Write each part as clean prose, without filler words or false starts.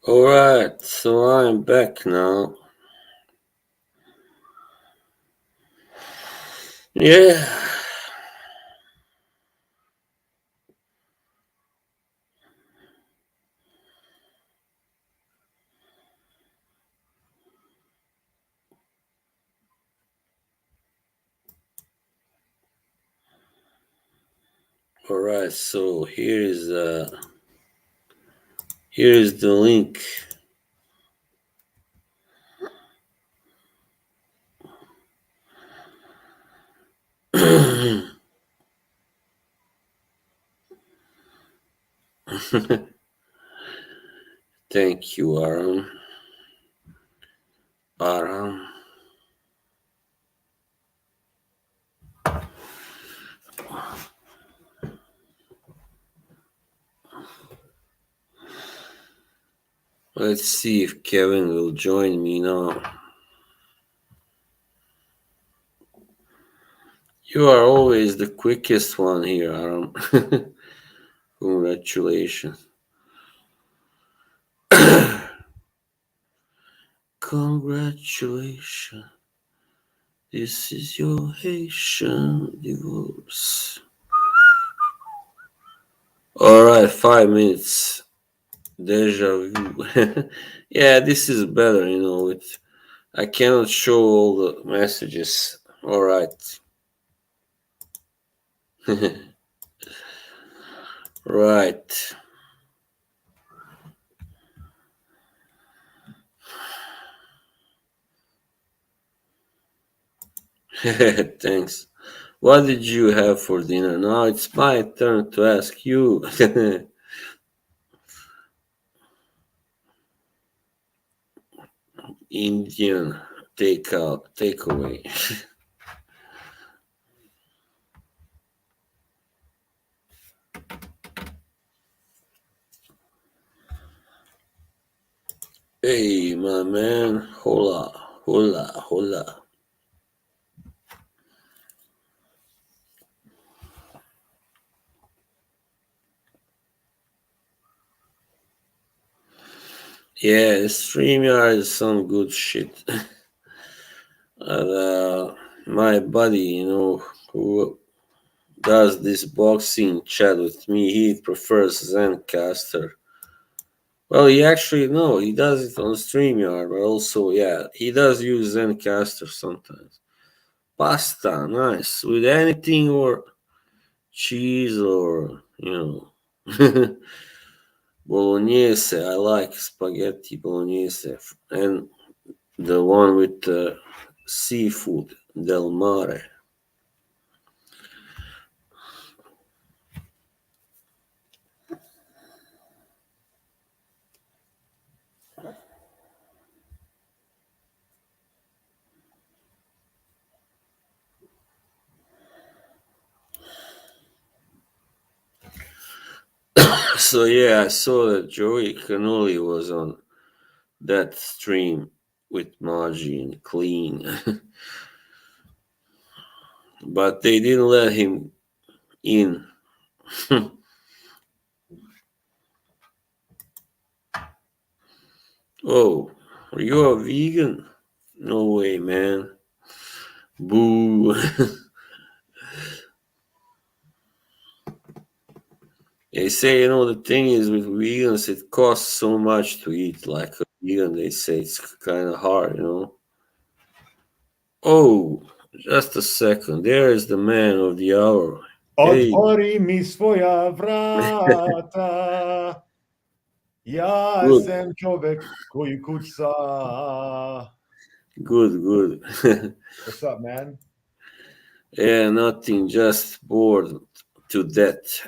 Alright, so I'm back now. Yeah. Alright, so here is the link. Thank you, Aaron. Aaron. Let's see if Kevin will join me now. You are always the quickest one here, Aaron. Congratulations. Congratulations. This is your Haitian divorce. Alright, 5 minutes. Deja vu. Yeah, this is better, I cannot show all the messages. Alright. Right. Thanks. What did you have for dinner? Now it's my turn to ask you. Indian takeaway. Hey, my man. Hola, hola, hola. Yeah, StreamYard is some good shit. And, my buddy, who does this boxing chat with me, he prefers Zencaster. Well, he actually, no, he does it on StreamYard, but also, yeah, he does use Zencaster sometimes. Pasta, nice. With anything or cheese or, bolognese. I like spaghetti bolognese. And the one with the seafood, del mare. So yeah, I saw that Joey Canoli was on that stream with Margie and Clean, but they didn't let him in. Oh, are you a vegan? No way, man. Boo. They say, the thing is with vegans, it costs so much to eat like a vegan. They say it's kind of hard. Oh, just a second. There is the man of the hour. Hey, Otvori mi svoja vrata, ja good, sam čovek koji kuca. good. What's up, man? Yeah, nothing, just bored to death.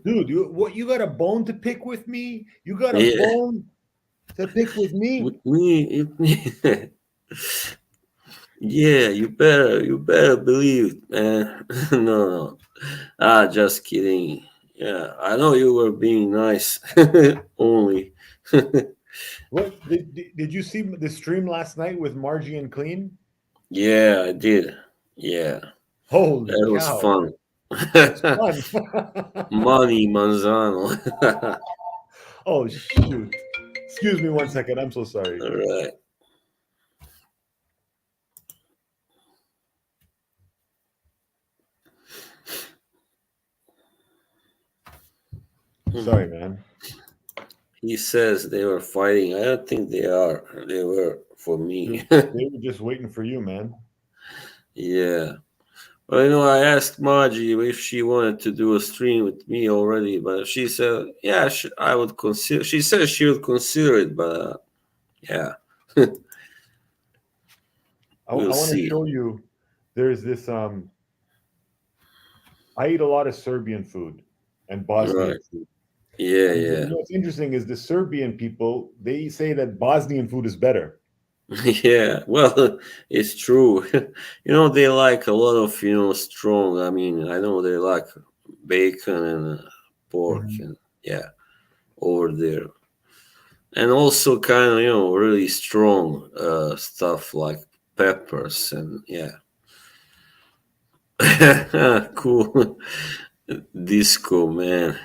Dude, you got a bone to pick with me? You got a Yeah, bone to pick with me? with me, yeah, you better believe it, man. No, just kidding. Yeah, I know you were being nice, only. What did you see the stream last night with Margie and Clean? Yeah, I did. Yeah, Holy that was cow. fun. That was fun. Money Manzano. Oh shoot. Excuse me 1 second. I'm so sorry. All right. Sorry, man. He says they were fighting. I don't think they are. They were for me. They were just waiting for you, man. Yeah. Well, I asked Margie if she wanted to do a stream with me already, but she said, "Yeah, I would consider." She said she would consider it, but yeah, I we'll want to see. show you. There's this. I eat a lot of Serbian food and Bosnian Right? food. Yeah, And yeah, what's interesting is the Serbian people, they say that Bosnian food is better. yeah. Well, it's true. They like a lot of strong. I mean, I know they like bacon and pork, Mhm. and yeah, over there, and also kind of really strong stuff like peppers and yeah. Cool. Disco, man.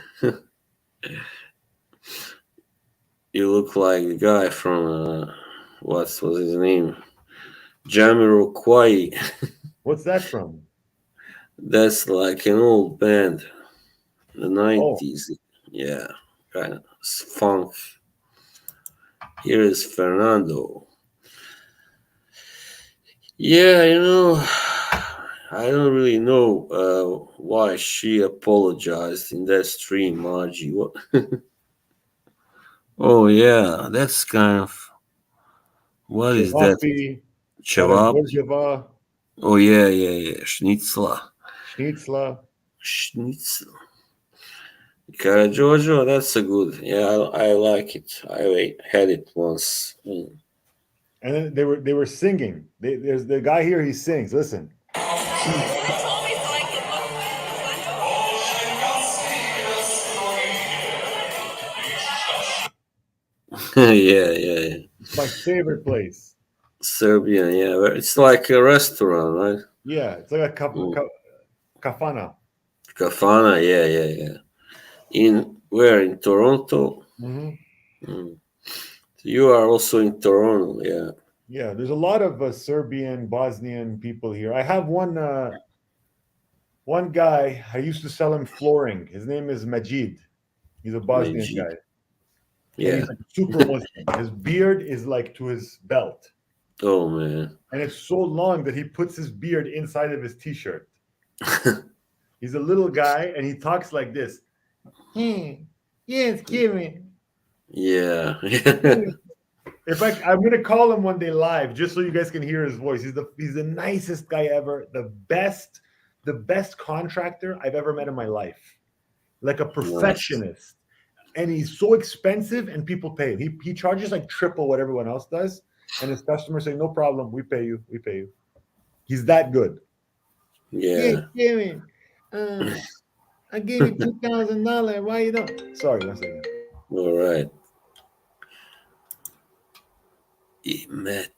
You look like the guy from, what was his name? Jamiroquai. What's that from? That's like an old band, the Oh, 90s. Yeah, kind of funk. Here is Fernando. Yeah, I don't really know why she apologized in that stream, Margie. What? Oh, yeah, that's kind of. What is that? Cevapi, Cevap? Karagorjeva, Oh yeah, yeah, yeah. Schnitzler. Schnitzler. Schnitzel. Karajojo, that's a good. Yeah, I like it. I had it once. And then they were singing. There's the guy here, he sings. Listen. Yeah, yeah, yeah. It's my favorite place. Serbian, yeah. It's like a restaurant, right? Yeah, it's like a Mm. kafana. Kafana, yeah, yeah, yeah. In where? In Toronto? Hmm. Mm. You are also in Toronto, yeah. Yeah, there's a lot of Serbian, Bosnian people here. I have one guy. I used to sell him flooring. His name is Majid. He's a Bosnian Majid. guy, and Yeah. he's like super Muslim. His beard is like to his belt, Oh man. and it's so long that he puts his beard inside of his t-shirt. He's a little guy, and he talks like this. Hmm. Yes, Kevin. Yeah. In fact, I'm gonna call him one day live just so you guys can hear his voice. He's the nicest guy ever, the best contractor I've ever met in my life. Like a Nice. perfectionist. And he's so expensive and people pay him. He charges like triple what everyone else does. And his customers say, no problem, we pay you, we pay you. He's that good. Yeah, Yeah. Kevin. I gave you $2,000. Why you don't? Sorry, 1 second. All right. Emet.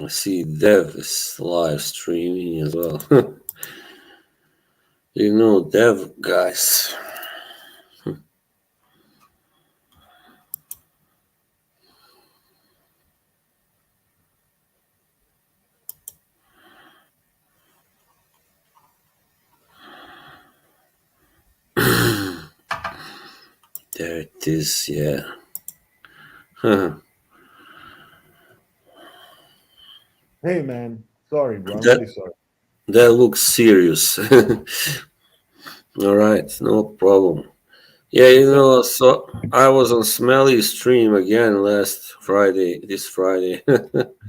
I see Dev is live streaming as well. You know, dev guys. There it is, yeah. Hey, man. Sorry, bro. I'm that really sorry. that looks serious. All right, no problem. Yeah, He you said, know, so I was on Smelly stream again last Friday, this Friday.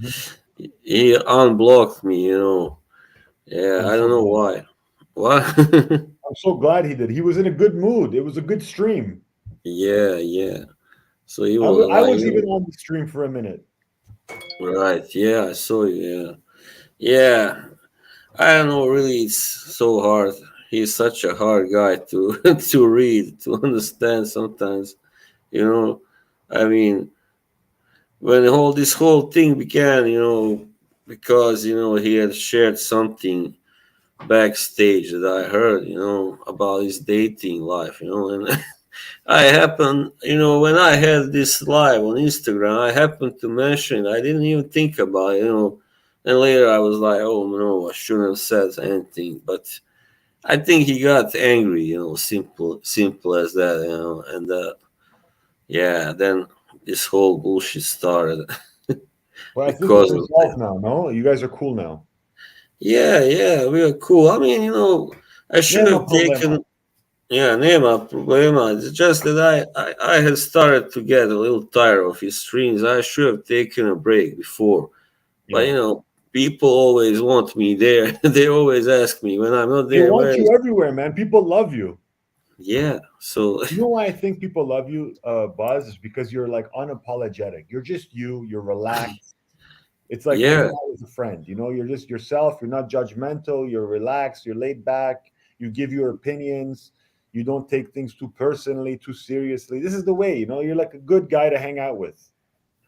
"Mhm. He unblocked me, you know. Yeah, I'm I so don't know glad. why. What? I'm so glad he did. He was in a good mood. It was a good stream. Yeah, yeah. So he was I like, was even on the stream for a minute. right, yeah, I saw you, yeah. Yeah, I don't know, really, it's so hard. He's such a hard guy to to read, to understand sometimes, you know. I mean, when this whole thing began, you know, because he had shared something backstage that I heard, about his dating life, and I happened, when I had this live on Instagram, I happened to mention it. I didn't even think about it, and later I was like, oh no, I shouldn't have said anything, but I think he got angry, simple as that, and yeah, then this whole bullshit started But I think it's because of resolved now. No, you guys are cool now. yeah, we are cool. I mean, I should Nema have problema. taken, yeah, Nema Problema. It's just that I had started to get a little tired of his streams. I should have taken a break before. But, Yeah. people always want me there. They always ask me when I'm not They there, want where is. you everywhere, man. People love you. Yeah, so, You know why I think people love you, Buzz, is because you're like unapologetic. You're just you. You're relaxed. It's like hanging yeah, out with a friend. You know, you're just yourself. You're not judgmental. You're relaxed. You're laid back. You give your opinions. You don't take things too personally, too seriously. This is the way. You know, you're like a good guy to hang out with.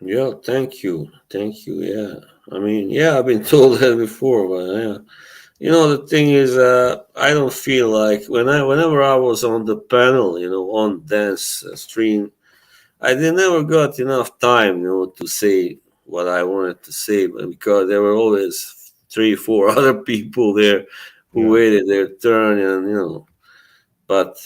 yeah, thank you. Thank you. Yeah. I mean, yeah, I've been told that before, but yeah. The thing is, I don't feel like whenever I was on the panel, on dance stream, never got enough time, to say what I wanted to say, but because there were always three, four other people there who Yeah. waited their turn, and But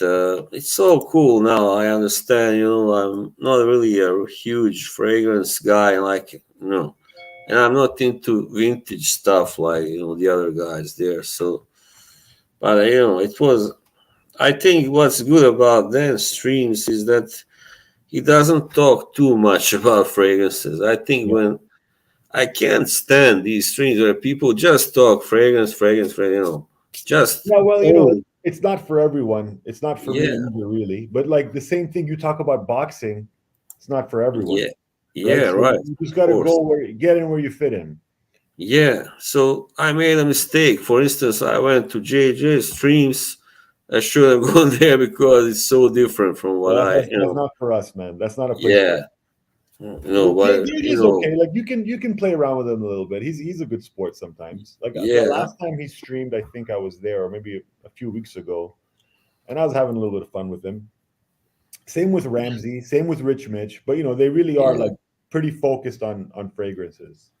it's so cool now. I understand. I'm not really a huge fragrance guy, like and I'm not into vintage stuff like the other guys there. So, but it was. I think what's good about dance streams is that he doesn't talk too much about fragrances. I think Yeah. when I can't stand these streams where people just talk fragrance, fragrance, fragrance, just Yeah, well, oh it's not for everyone. It's not for me yeah, either, really. But like the same thing you talk about boxing, it's not for everyone, yeah, right? yeah, So right, you just of got to course. go where get in where you fit in. Yeah, so I made a mistake. For instance, I went to JJ Streams. I should have gone there because it's so different from Well, what that's not for us, man. That's not a place for us. yeah, But but JJ's okay. Like you can play around with him a little bit. He's a good sport sometimes. Like the yeah, last time he streamed, I think I was there, or maybe a few weeks ago, and I was having a little bit of fun with him. Same with Ramsey, same with Rich Mitch, but they really are yeah. like pretty focused on fragrances.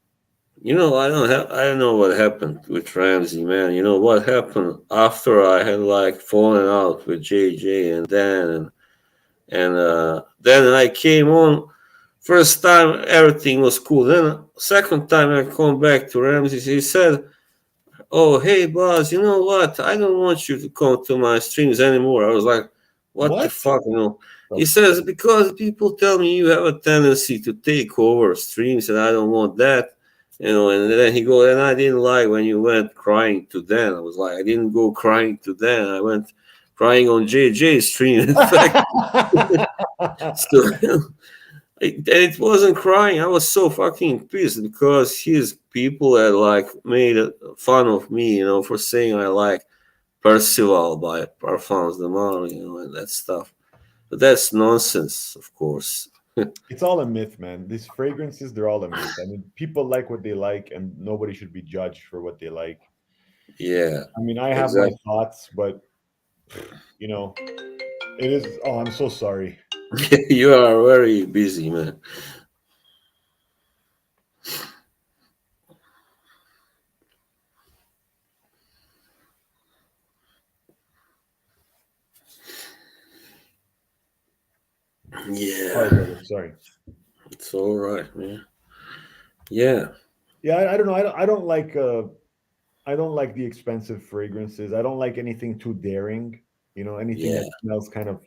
I don't know what happened with Ramsey, man. You know what happened after I had like fallen out with JJ and Dan, and then I came on. First time everything was cool. Then second time I come back to Ramsey, he said, "Oh, hey, boss, you know what? I don't want you to come to my streams anymore." I was like, "What the What? fuck?" The He says, "Because people tell me you have a tendency to take over streams, and I don't want that." And then he goes, and I didn't like when you went crying to Dan. I was like, I didn't go crying to Dan. I went crying on JJ's stream. In fact, so it wasn't crying. I was so fucking pissed because his people had like made fun of me, for saying I like Percival by Parfums de Mar, and that stuff. But that's nonsense, of course. It's all a myth, man. These fragrances, they're all a myth. I mean, people like what they like, and nobody should be judged for what they like. Yeah, I mean, I have my exactly. thoughts, but you know, it is. Oh, I'm so sorry. You are very busy, man. Sorry, Yeah, brother. Sorry. it's all right, man. Yeah, Yeah, I don't know. I don't like. I don't like the expensive fragrances. I don't like anything too daring. You know, anything yeah. that smells kind of.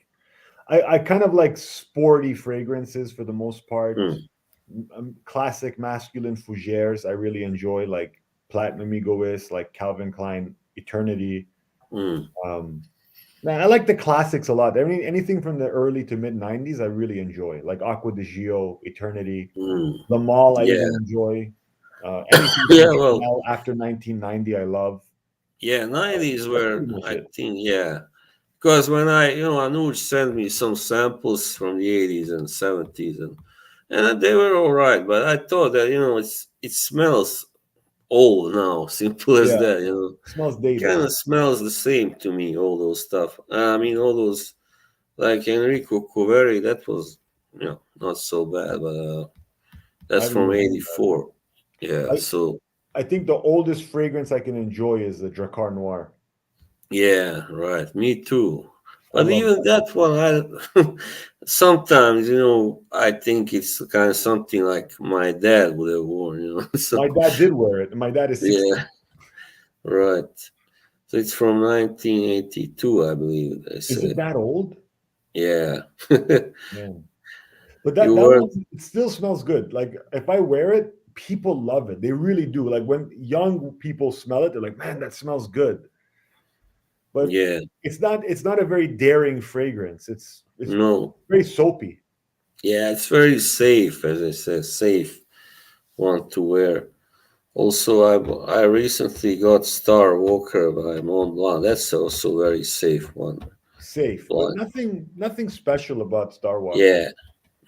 I kind of like sporty fragrances for the most part. Mm, Classic masculine fougères. I really enjoy like Platinum Egoist, like Calvin Klein Eternity. mm, Um, Man, I like the classics a lot. I mean, anything from the early to mid '90s, I really enjoy. Like Aqua di Gio, Eternity, mm. The Mall, I Yeah, even enjoy. Anything from yeah. Well, Chanel after 1990, I love. yeah. 90s That's were, pretty much I it. think, yeah. Because when Anuj sent me some samples from the 80s and 70s, and they were all right. But I thought that it smells old now, simple as Yeah, that. smells Kind dated. of smells the same to me. All those stuff. I mean, all those like Enrico Coveri. That was not so bad, but I that's don't from know. '84. Yeah. I So I think the oldest fragrance I can enjoy is the Dracar Noir. yeah, right. Me too. I But love even that. that one, I sometimes I think it's kind of something like my dad would have worn. My So dad did wear it, and my dad is 60. yeah, right. So it's from 1982, I believe they Is it say. that old? Yeah. Man. But that You that weren't. one it still smells good. Like if I wear it, people love it. They really do. Like when young people smell it, they're like, "Man, that smells good." But Yeah. it's not a very daring fragrance. It's No. very soapy. Yeah, it's very safe, as I said, safe one to wear. Also, I recently got Star Walker by Mont Blanc. That's also very safe one. Safe, but Blind. nothing special about Star Walker. Yeah,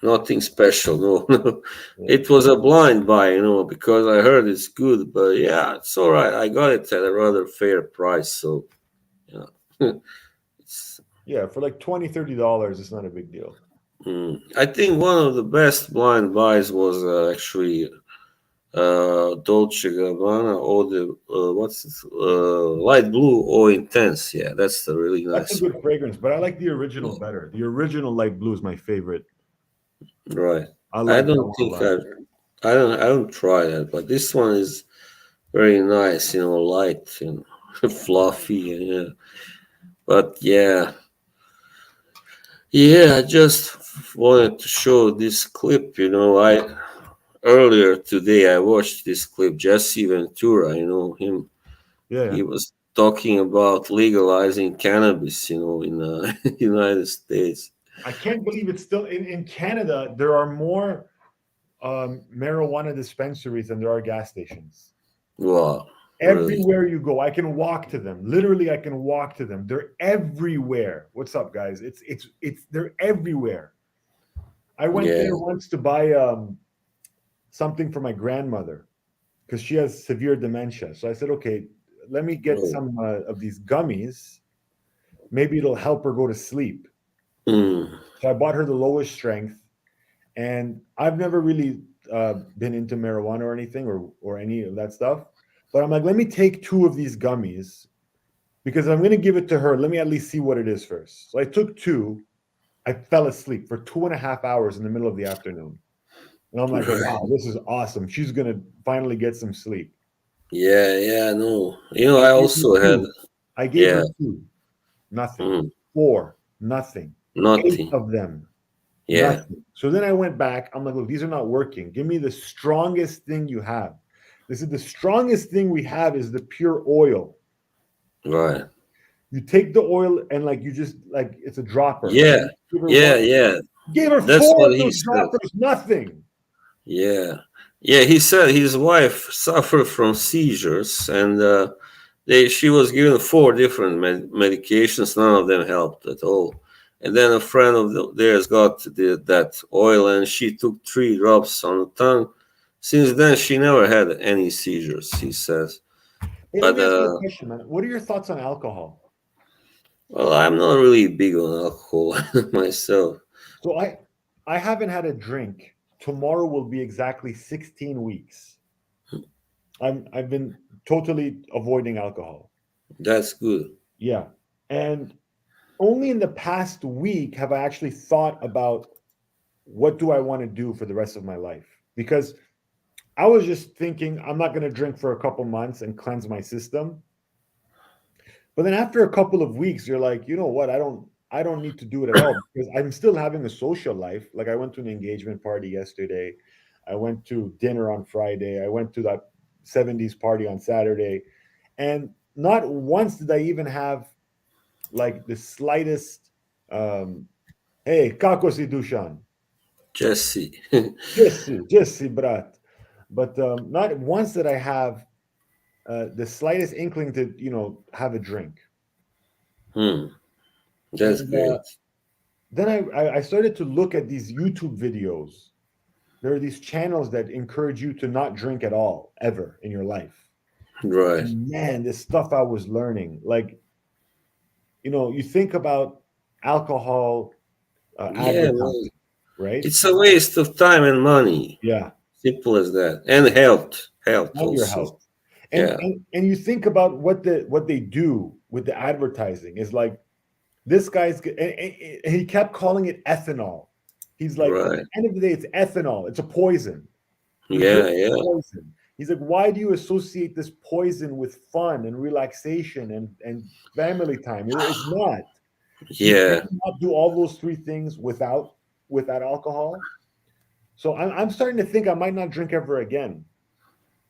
nothing special. No, no. Yeah. It was a blind buy, because I heard it's good. But yeah, it's all right. I got it at a rather fair price. So yeah, it's, Yeah, for like $20-$30, it's not a big deal. I think one of the best blind buys was actually Dolce Gabbana or the what's it? Light Blue or Intense. Yeah, that's the really That's a nice good one. fragrance, but I like the original Yeah, better. The original light blue is my favorite. right. I I like that don't one a think lot. I don't try that, but this one is very nice. Light and fluffy. And, yeah. But yeah. I just wanted to show this clip. I earlier today I watched this clip. Jesse Ventura. Him. Yeah, yeah. He was talking about legalizing cannabis, in the United States. I can't believe it's still in Canada. There are more marijuana dispensaries than there are gas stations. Wow, really? Everywhere you go, I can walk to them. Literally, I can walk to them. They're everywhere. What's up, guys? It's they're everywhere. I went Yeah. there once to buy something for my grandmother because she has severe dementia. So I said, okay, let me get Oh. some of these gummies. Maybe it'll help her go to sleep. Mm, So I bought her the lowest strength, and I've never really been into marijuana or anything or any of that stuff. But I'm like, let me take two of these gummies because I'm going to give it to her. Let me at least see what it is first. So I took two. I fell asleep for 2.5 hours in the middle of the afternoon. And I'm like, right. wow, this is awesome. She's going to finally get some sleep. Yeah, yeah, no. I I gave her also had, two. I gave yeah, her two. Nothing. mm, Four. Nothing. Eight nothing. of them. Yeah, Nothing. So then I went back. I'm like, look, these are not working. Give me the strongest thing you have. This is the strongest thing we have is the pure oil. right. You take the oil and like you just like it's a dropper. And Yeah, you give her one. yeah, yeah. Gave her That's four what of he those said. droppers. Nothing. Yeah. Yeah, he said his wife suffered from seizures and she was given four different medications. None of them helped at all. And then a friend of theirs got that oil and she took 3 drops on the tongue. Since then, she never had any seizures, he says. Hey, let But me ask you a question, man. What are your thoughts on alcohol? Well, I'm not really big on alcohol myself. So I haven't had a drink. Tomorrow will be exactly 16 weeks. I've been totally avoiding alcohol. That's good. Yeah. And only in the past week have I actually thought about what do I want to do for the rest of my life? Because I was just thinking I'm not going to drink for a couple months and cleanse my system. But then after a couple of weeks, you're like, you know what? I don't need to do it at all because I'm still having a social life. Like I went to an engagement party yesterday. I went to dinner on Friday. I went to that 70s party on Saturday. And not once did I even have like the slightest hey, kako si Dushan. Jesse. Jesse, brat. But not once did I have the slightest inkling to, have a drink. Hmm. That's And great. then I started to look at these YouTube videos. There are these channels that encourage you to not drink at all, ever in your life. Right. And man, this stuff I was learning, like, you think about alcohol Yeah, man. advertising, right? It's a waste of time and money. Yeah, Simple as that. And health. Health and your also. health. And, Yeah. and you think about what they do with the advertising is like this and he kept calling it ethanol. He's like, at the Right. end of the day, it's ethanol. It's a poison. You're Yeah, drinking yeah. poison. He's like, why do you associate this poison with fun and relaxation and family time? It's not. You Yeah. cannot do all those three things without alcohol. So I'm starting to think I might not drink ever again.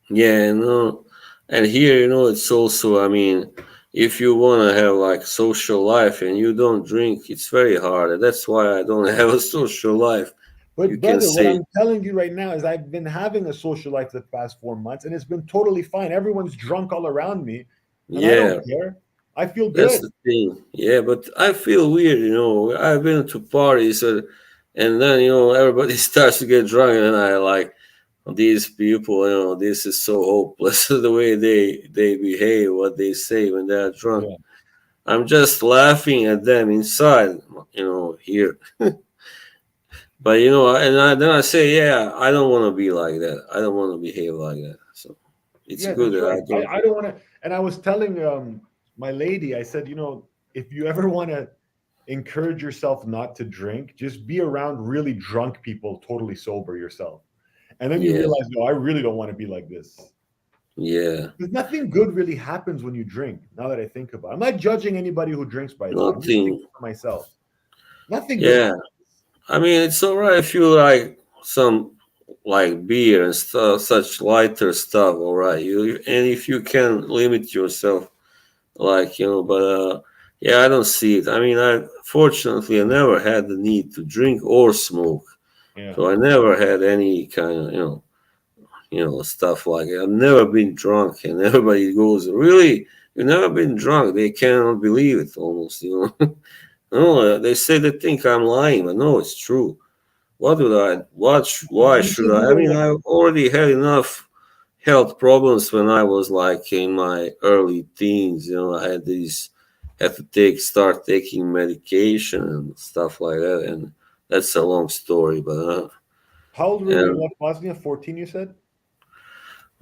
Yeah, no. And here, it's also, I mean, if you want to have like social life and you don't drink, it's very hard. And that's why I don't have a social life. You But can brother, what say, I'm telling you right now is I've been having a social life the past 4 months, and it's been totally fine. Everyone's drunk all around me, and I don't yeah, care. I feel that's good. the thing. Yeah, but I feel weird, I've been to parties and then, everybody starts to get drunk and I like, these people, this is so hopeless the way they behave, what they say when they're drunk. Yeah. I'm just laughing at them inside, here. But then I say, yeah, I don't want to be like that. I don't want to behave like that. So it's Yeah, good that's that right. I don't. I don't want to. And I was telling my lady, I said, if you ever want to encourage yourself not to drink, just be around really drunk people, totally sober yourself. And then you Yeah, realize, no, I really don't want to be like this. yeah, Because nothing good really happens when you drink. Now that I think about it, I'm not judging anybody who drinks, by the way. I'm just nothing. thinking for myself. Nothing good Yeah, happens. I mean it's all right if you like some like beer and stuff, such lighter stuff. All right, and if you can limit yourself, like but yeah, I don't see it. I mean, I never had the need to drink or smoke, Yeah. so I never had any kind of stuff like that. I've never been drunk, and everybody goes, "Really? You've never been drunk?" They cannot believe it, almost. No, they say they think I'm lying, but no, it's true. What would I? Why You should said you I? I were mean, like, I already had enough health problems when I was like in my early teens. I had to start taking medication and stuff like that, and that's a long story, but how old were you when you and left Bosnia? 14, you said?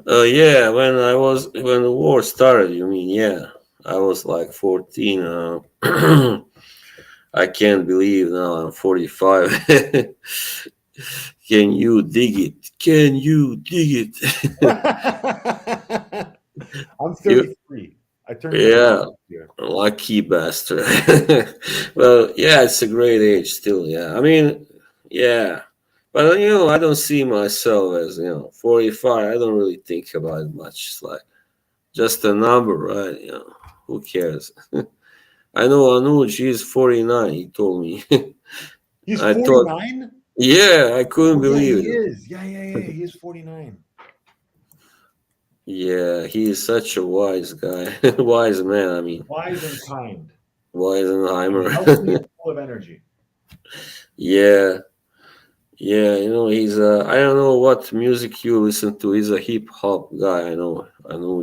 yeah, when the war started, you mean? Yeah, I was like 14. I can't believe now I'm 45. Can you dig it? Can you dig it? I'm you, 33. I turned 33 yeah, this year. lucky bastard. Well, yeah, it's a great age still. Yeah, I mean, yeah, but I don't see myself as 45. I don't really think about it much. It's like just a number, right? Who cares? I know Anuj, he's 49. He told me. He's I thought, 49? yeah, I couldn't Oh, yeah, believe he it. is. Yeah. He is 49. Yeah, he is such a wise guy, wise man. I mean, Wise and kind, and healthy Weisenheimer. and full of energy. Yeah, yeah. He's I don't know what music you listen to. He's a hip hop guy. I know.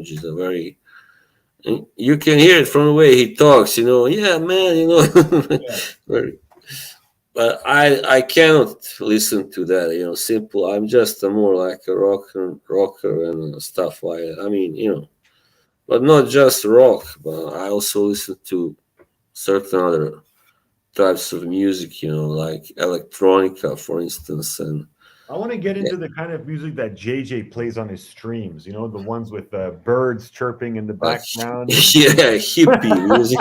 He's a very You can hear it from the way he talks. Yeah, man. Yeah. Very- but I cannot listen to that. Simple. I'm just a more like a rocker and stuff like that. I mean, but not just rock. But I also listen to certain other types of music. Like electronica, for instance, and I want to get into the kind of music that JJ plays on his streams. The ones with birds chirping in the like background and yeah, hippie music.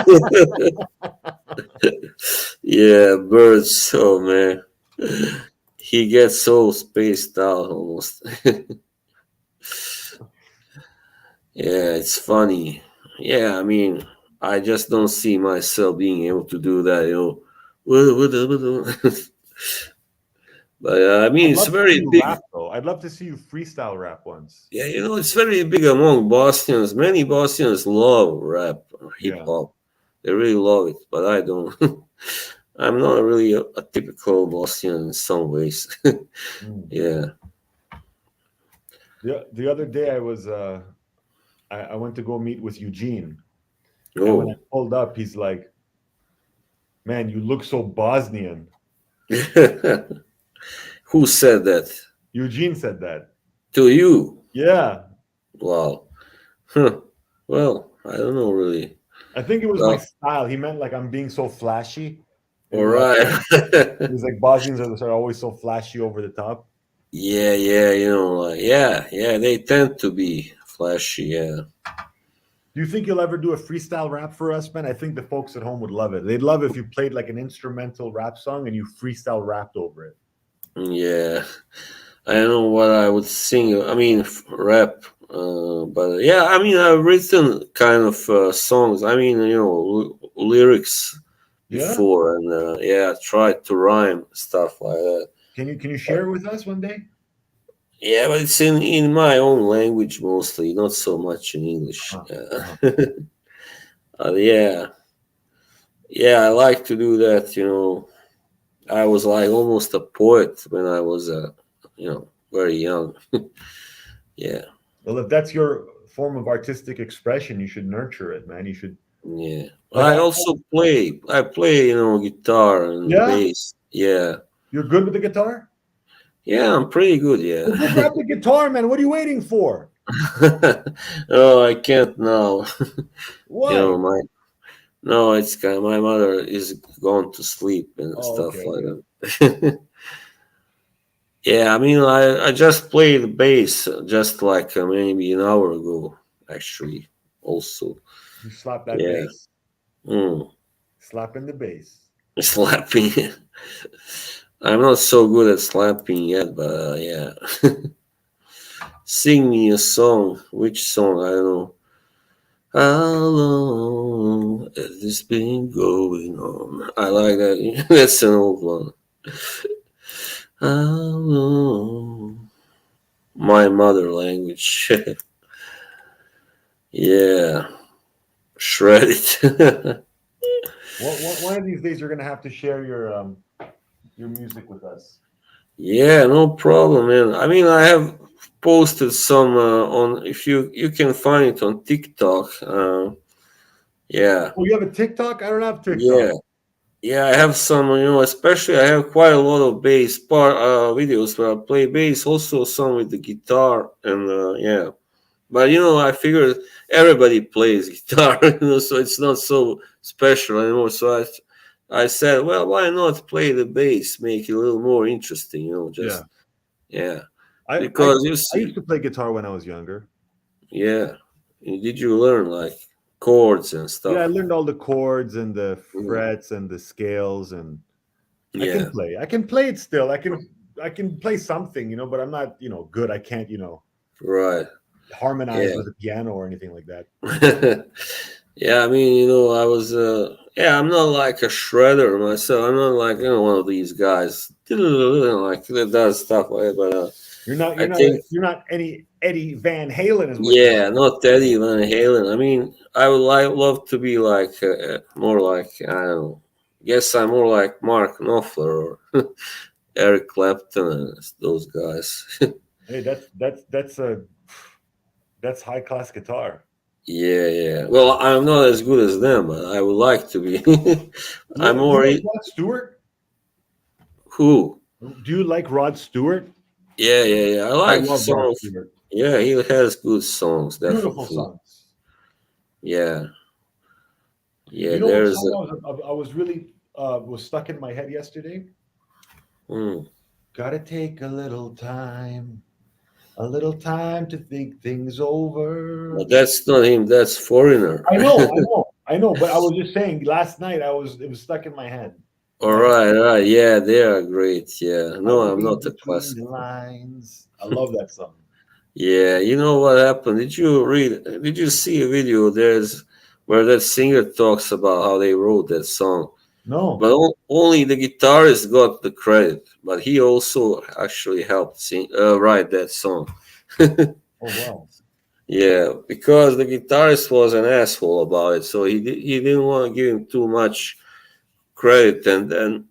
Yeah, birds. Oh man, he gets so spaced out almost. Yeah, it's funny. Yeah, I mean, I just don't see myself being able to do that. But I mean, I'd it's love to see very you big. rap though. I'd love to see you freestyle rap once. Yeah, it's very big among Bosnians. Many Bosnians love rap, or hip Yeah. hop. They really love it, but I don't. I'm not really a typical Bosnian in some ways. Mm. Yeah. The other day I went to go meet with Eugene, and when I Oh. pulled up, he's like, "Man, you look so Bosnian." Who said that? Eugene said that. To you? Yeah, Wow. Huh. Well, I don't know really. I think it was my Well, style. He meant like I'm being so flashy. all Like right. he's like Bosnians are always so flashy over the top. Yeah, yeah, like, yeah, they tend to be flashy, yeah. Do you think you'll ever do a freestyle rap for us, man? I think the folks at home would love it. They'd love if you played like an instrumental rap song and you freestyle rapped over it. Yeah. I don't know what I would sing. I mean, rap. But yeah, I mean, I've written kind of songs. I mean, lyrics Yeah. before, and yeah, tried to rhyme stuff like that. Can you share it with us one day? Yeah, but it's in my own language mostly, not so much in English. Uh-huh. Uh-huh. Yeah, yeah, I like to do that. I was like almost a poet when I was, very young. Yeah, Well, if that's your form of artistic expression, you should nurture it, man. You should yeah. like I also play. I play, guitar and yeah, bass. Yeah, you're good with the guitar? yeah, I'm pretty good. Well, go Yeah. grab the guitar, man. What are you waiting for? Oh, I can't now. Why? My no, it's kind of, my mother is gone to sleep and Oh, stuff okay, like okay. that. Yeah, I mean, I just played bass just like maybe an hour ago, actually. Also, You slap that yeah, bass. mm, Slapping the bass. slapping. I'm not so good at slapping yet, but yeah. Sing me a song. Which song? I don't know. How long has this been going on? I like that. That's an old one. How long? My mother language. Yeah, shred it. One of these days, you're gonna have to share your music with us. Yeah, no problem, man. I mean, I have posted some on. If you can find it on TikTok. Yeah, Oh, you have a TikTok? I don't have TikTok. yeah, yeah. I have some. Especially I have quite a lot of bass part videos where I play bass. Also, some with the guitar and yeah. But I figured everybody plays guitar, so it's not so special anymore. So I said, well, why not play the bass, make it a little more interesting, Yeah, just yeah. I, I Because you I used see, to play guitar when I was younger. yeah, did you learn like chords and Yeah, I stuff? learned all the chords and the Mm, frets and the scales, and I can yeah, play. I can play it still. I can play something, but I'm not, good. I can't, right, harmonize yeah. with a piano or anything like that. Yeah, I mean, I was, yeah, I'm not like a shredder myself. I'm not like, one of these guys, like, that does stuff like that. But You're not I you're not think, you're not any Eddie Van Halen is what you yeah, are. not Eddie Van Halen. I mean, I would love to be like, more like, I don't know, guess I'm more like Mark Knopfler or Eric Clapton and those guys. Hey, that's high class guitar. Yeah. Well, I'm not as good as them, but I would like to be. I'm Do you more like Rod Stewart? who? Do you like Rod Stewart? Yeah. I I like love Rod songs. Stewart. Yeah, he has good songs, Beautiful definitely. songs. Yeah, yeah. You know what There's song a. I was really was stuck in my head yesterday? Hmm. Gotta take a little time to think things over. But that's not him. That's Foreigner. I know. But I was just saying, last night it was stuck in my head, All and I right, all right. Yeah, they are great. Yeah. I No, I'm read not a between the classical. lines. I love that song. Yeah, you know what happened? Did you read? Did you see a video? There's where that singer talks about how they wrote that song, but No, only the guitarist got the credit. But he also actually helped write that song. oh wow, Yeah, because the guitarist was an asshole about it, so he didn't want to give him too much credit, and then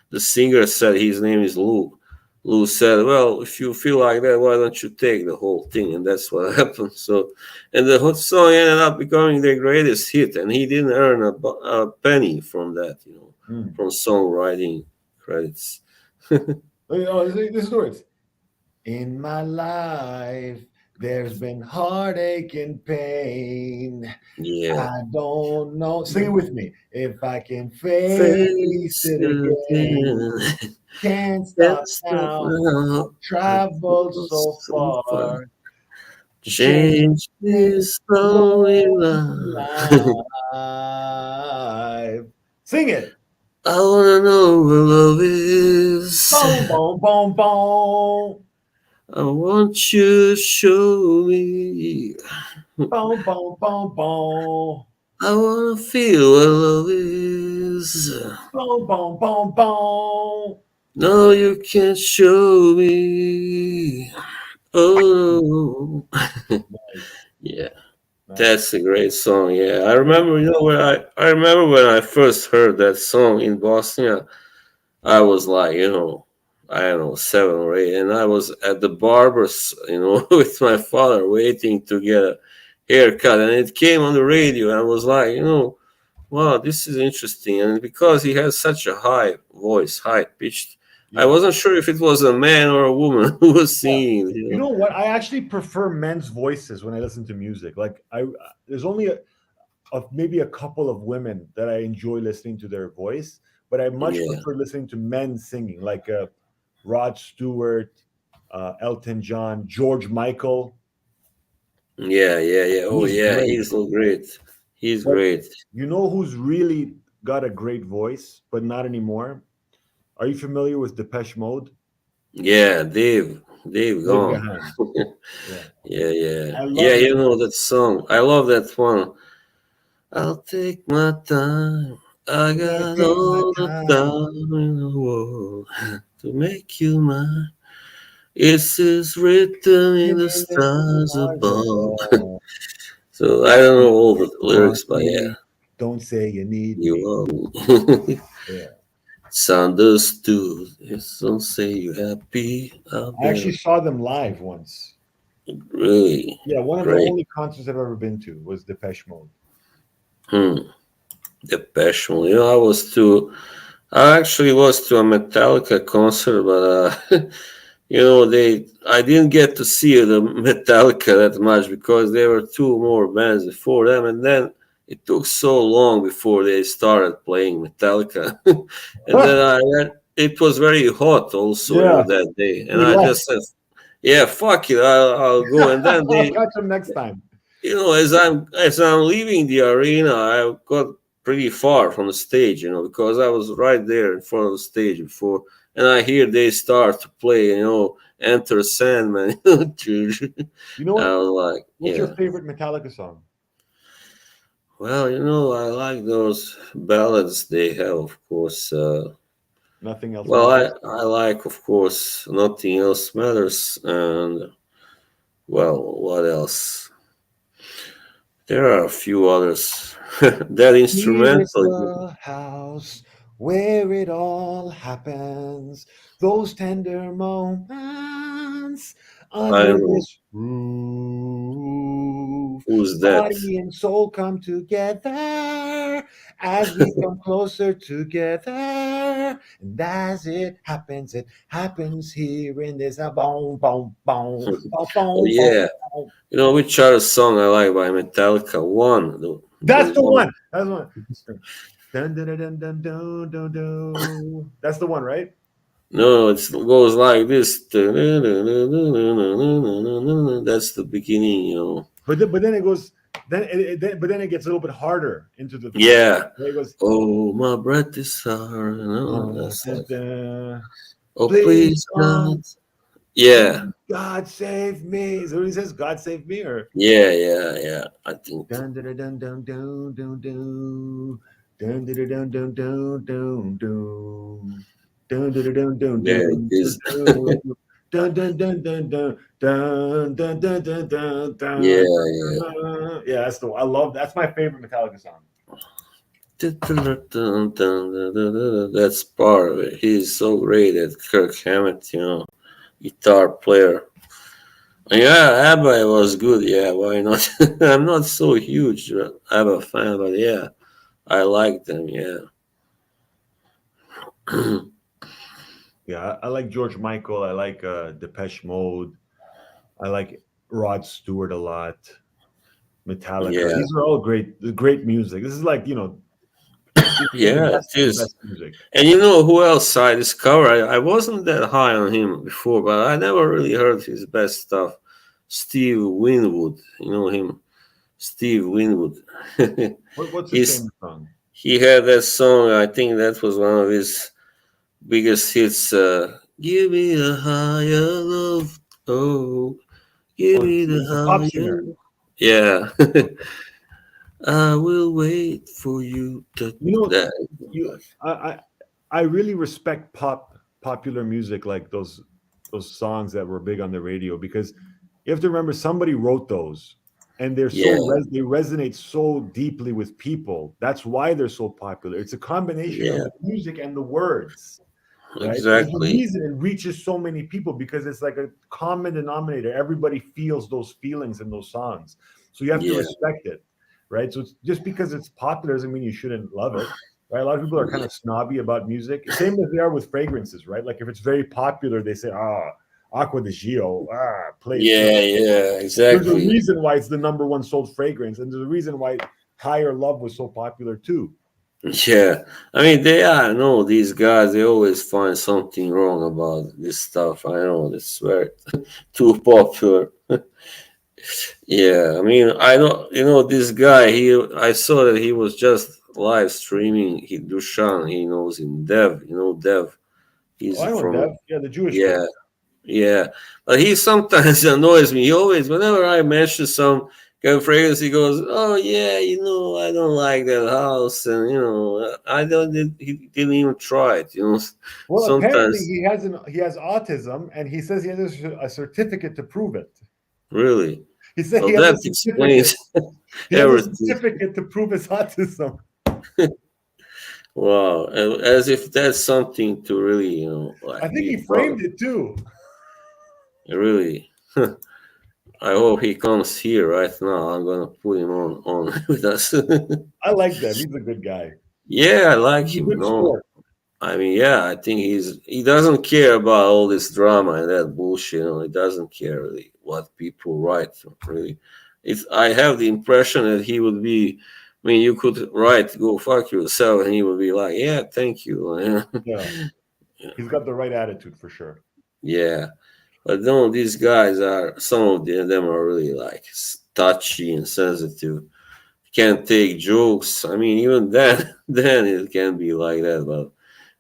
the singer said his name is Lou. Lou said, "Well, if you feel like that, why don't you take the whole thing?" And that's what happened. So, and the hot song ended up becoming their greatest hit, and he didn't earn a penny from that, mm. from songwriting credits. Oh, this is the words. In my life, there's been heartache and pain. Yeah, I don't know. Sing it with me. If I can face face it it again, again. can't Can't stop stop now. now. I've I've traveled gone so so far. far to change Change this this lonely lonely life. life. Sing it. I wanna know where love is. Boom, boom, boom, boom. I want you to show me. Boom, boom, boom, boom. I wanna feel what love is. Boom, boom, boom, boom. No, you can't show me. Oh, no. Nice, Yeah, nice. that's a great song. Yeah, I Very remember. You know, when I remember when I first heard that song in Bosnia. I was like, I don't know, 7 or 8, and I was at the barber's, with my father waiting to get a haircut, and it came on the radio, and I was like, wow, this is interesting, and because he has such a high voice, high pitched, I Yeah. wasn't sure if it was a man or a woman who was Yeah. singing. You know what? I actually prefer men's voices when I listen to music. Like there's only maybe a couple of women that I enjoy listening to their voice, but I much Yeah, prefer listening to men singing, like Rod Stewart, Elton John, George Michael. yeah. Oh, He's yeah, great. he's so great. He's But great. you know who's really got a great voice, but not anymore? Are you familiar with Depeche Mode? Yeah, Dave Dave gone. Gahan. Yeah. I Yeah. love You him. know that song. I love that one. I'll take my time. I I'm gonna got take my all the time. time in the world to make you mine. It is written in the In the stars stars above. above. So I don't know all the Want lyrics, but yeah, me? Don't say you need you me. are. Yeah. It's understood. It's don't say you happy out I there. actually saw them live once. Really Yeah, one of the great. only concerts I've ever been to was Depeche Mode. Hmm. The passion. I actually was to a Metallica concert, but I didn't get to see the Metallica that much because there were two more bands before them, and then it took so long before they started playing Metallica, and then it was very hot also, Yeah, that day, and we I left. just said, yeah, fuck it, I'll go, and then I'll catch them next time. as I'm leaving the arena, I got pretty far from the stage, because I was right there in front of the stage before, and I hear they start to play, Enter Sandman. I You know what? was like, What's your yeah. favorite Metallica song? Well, I like those ballads they have, of course. Nothing else Well, matters. I like, of course, Nothing Else Matters, and well, what else? There are a few others. That Here is instrumental. the house where it all happens. Those tender moments I under know. this roof. Who's that? Body and soul come together as we come closer together. And as it happens here in this boom, boom, boom, boom, Oh boom, boom, yeah. boom. You know which other song I like by Metallica? One. The That's the one. one. That's the one. Dun, dun, dun, dun, dun, dun, dun, dun. That's the one, right? No, it goes like this. That's the beginning, you know. But then it goes but then it gets a little bit harder into the Yeah. it goes Oh, my breath is sour. You know, that's dun, like, dun. oh, Please please, God. come, Yeah. please, God save me. So he says, God save me, or Yeah, yeah, yeah. I think. dun dun dun dun dun dun dun dun dun dun dun dun dun dun. Dun, dun, dun, dun, Yeah, it dun, dun, is. dun. Dun, dun, dun, dun, dun, dun, dun, dun, dun, dun, Yeah, dun, yeah. yeah, that's the I love that's my favorite Metallica song. That's part of it. He's so great at Kirk Hammett, you know, guitar player. Yeah, ABBA was good. Yeah, why not? I'm not so huge ABBA fan, but yeah, I like them. Yeah. Yeah, I like George Michael. I like Depeche Mode. I like Rod Stewart a lot. Metallica. Yeah, These are all great music. This is like the yeah, it best of the is. best music. And you know who else I discovered? I wasn't that high on him before, but I never really heard his best stuff. Steve Winwood, you know him, Steve Winwood. What's his He's famous song? he had that song. I think that was one of his biggest hits. Give me the higher love, oh, give Oh, me the he's a pop higher. singer. Yeah, I will wait for you. To, You know, that. you I really respect popular music like those songs that were big on the radio because you have to remember somebody wrote those and Yeah, they resonate so deeply with people. That's why they're so popular. It's a combination of yeah, the music and the words, right? There's a exactly. reason it reaches so many people because it's like a common denominator. Everybody feels those feelings in those songs. So you have to Yeah, respect it, right? So it's just because it's popular doesn't mean you shouldn't love it. Right? A lot of people are kind yeah, of snobby about music. Same as they are with fragrances, right? Like if it's very popular, they say, Aqua di Gio, play, yeah, yeah, there's a exactly. reason why it's the number one sold fragrance, and there's a reason why Higher Love was so popular too. Yeah, I mean they are. No, these guys they always find something wrong about this stuff. I know it's very too popular. Yeah, I mean I know you know this guy. I saw that he was just live streaming. He Dushan. He knows him. Dev. You know Dev. Oh, He's I know from Dev. Yeah, the Jewish yeah. kid. Yeah, but he sometimes annoys me. He always, whenever I mention some kind of fragrance, he goes, "Oh yeah, you know, I don't like that house," and you know, I don't. He didn't even try it. You know, Well, apparently sometimes he has autism, and he says he has a certificate to prove it. really. He said he Well, has a that certificate. explains He has a everything. certificate to prove his autism. Wow, as if that's something to really, you know, I like think be he proud. framed it too. Really. I hope he comes here right now. I'm gonna put him on with us. I like Dev. He's a good guy. Yeah, I like He's a him. good No, sport. I mean, yeah, I think he doesn't care about all this drama and that bullshit. You know, he doesn't care really what people write. Really, it's I have the impression that he would be. I mean, you could write "Go fuck yourself" and he would be like, "Yeah, thank you." Yeah, he's got the right attitude for sure. Yeah, but no, these guys are some of them are really like touchy and sensitive. Can't take jokes. I mean, even then, then it can be like that. But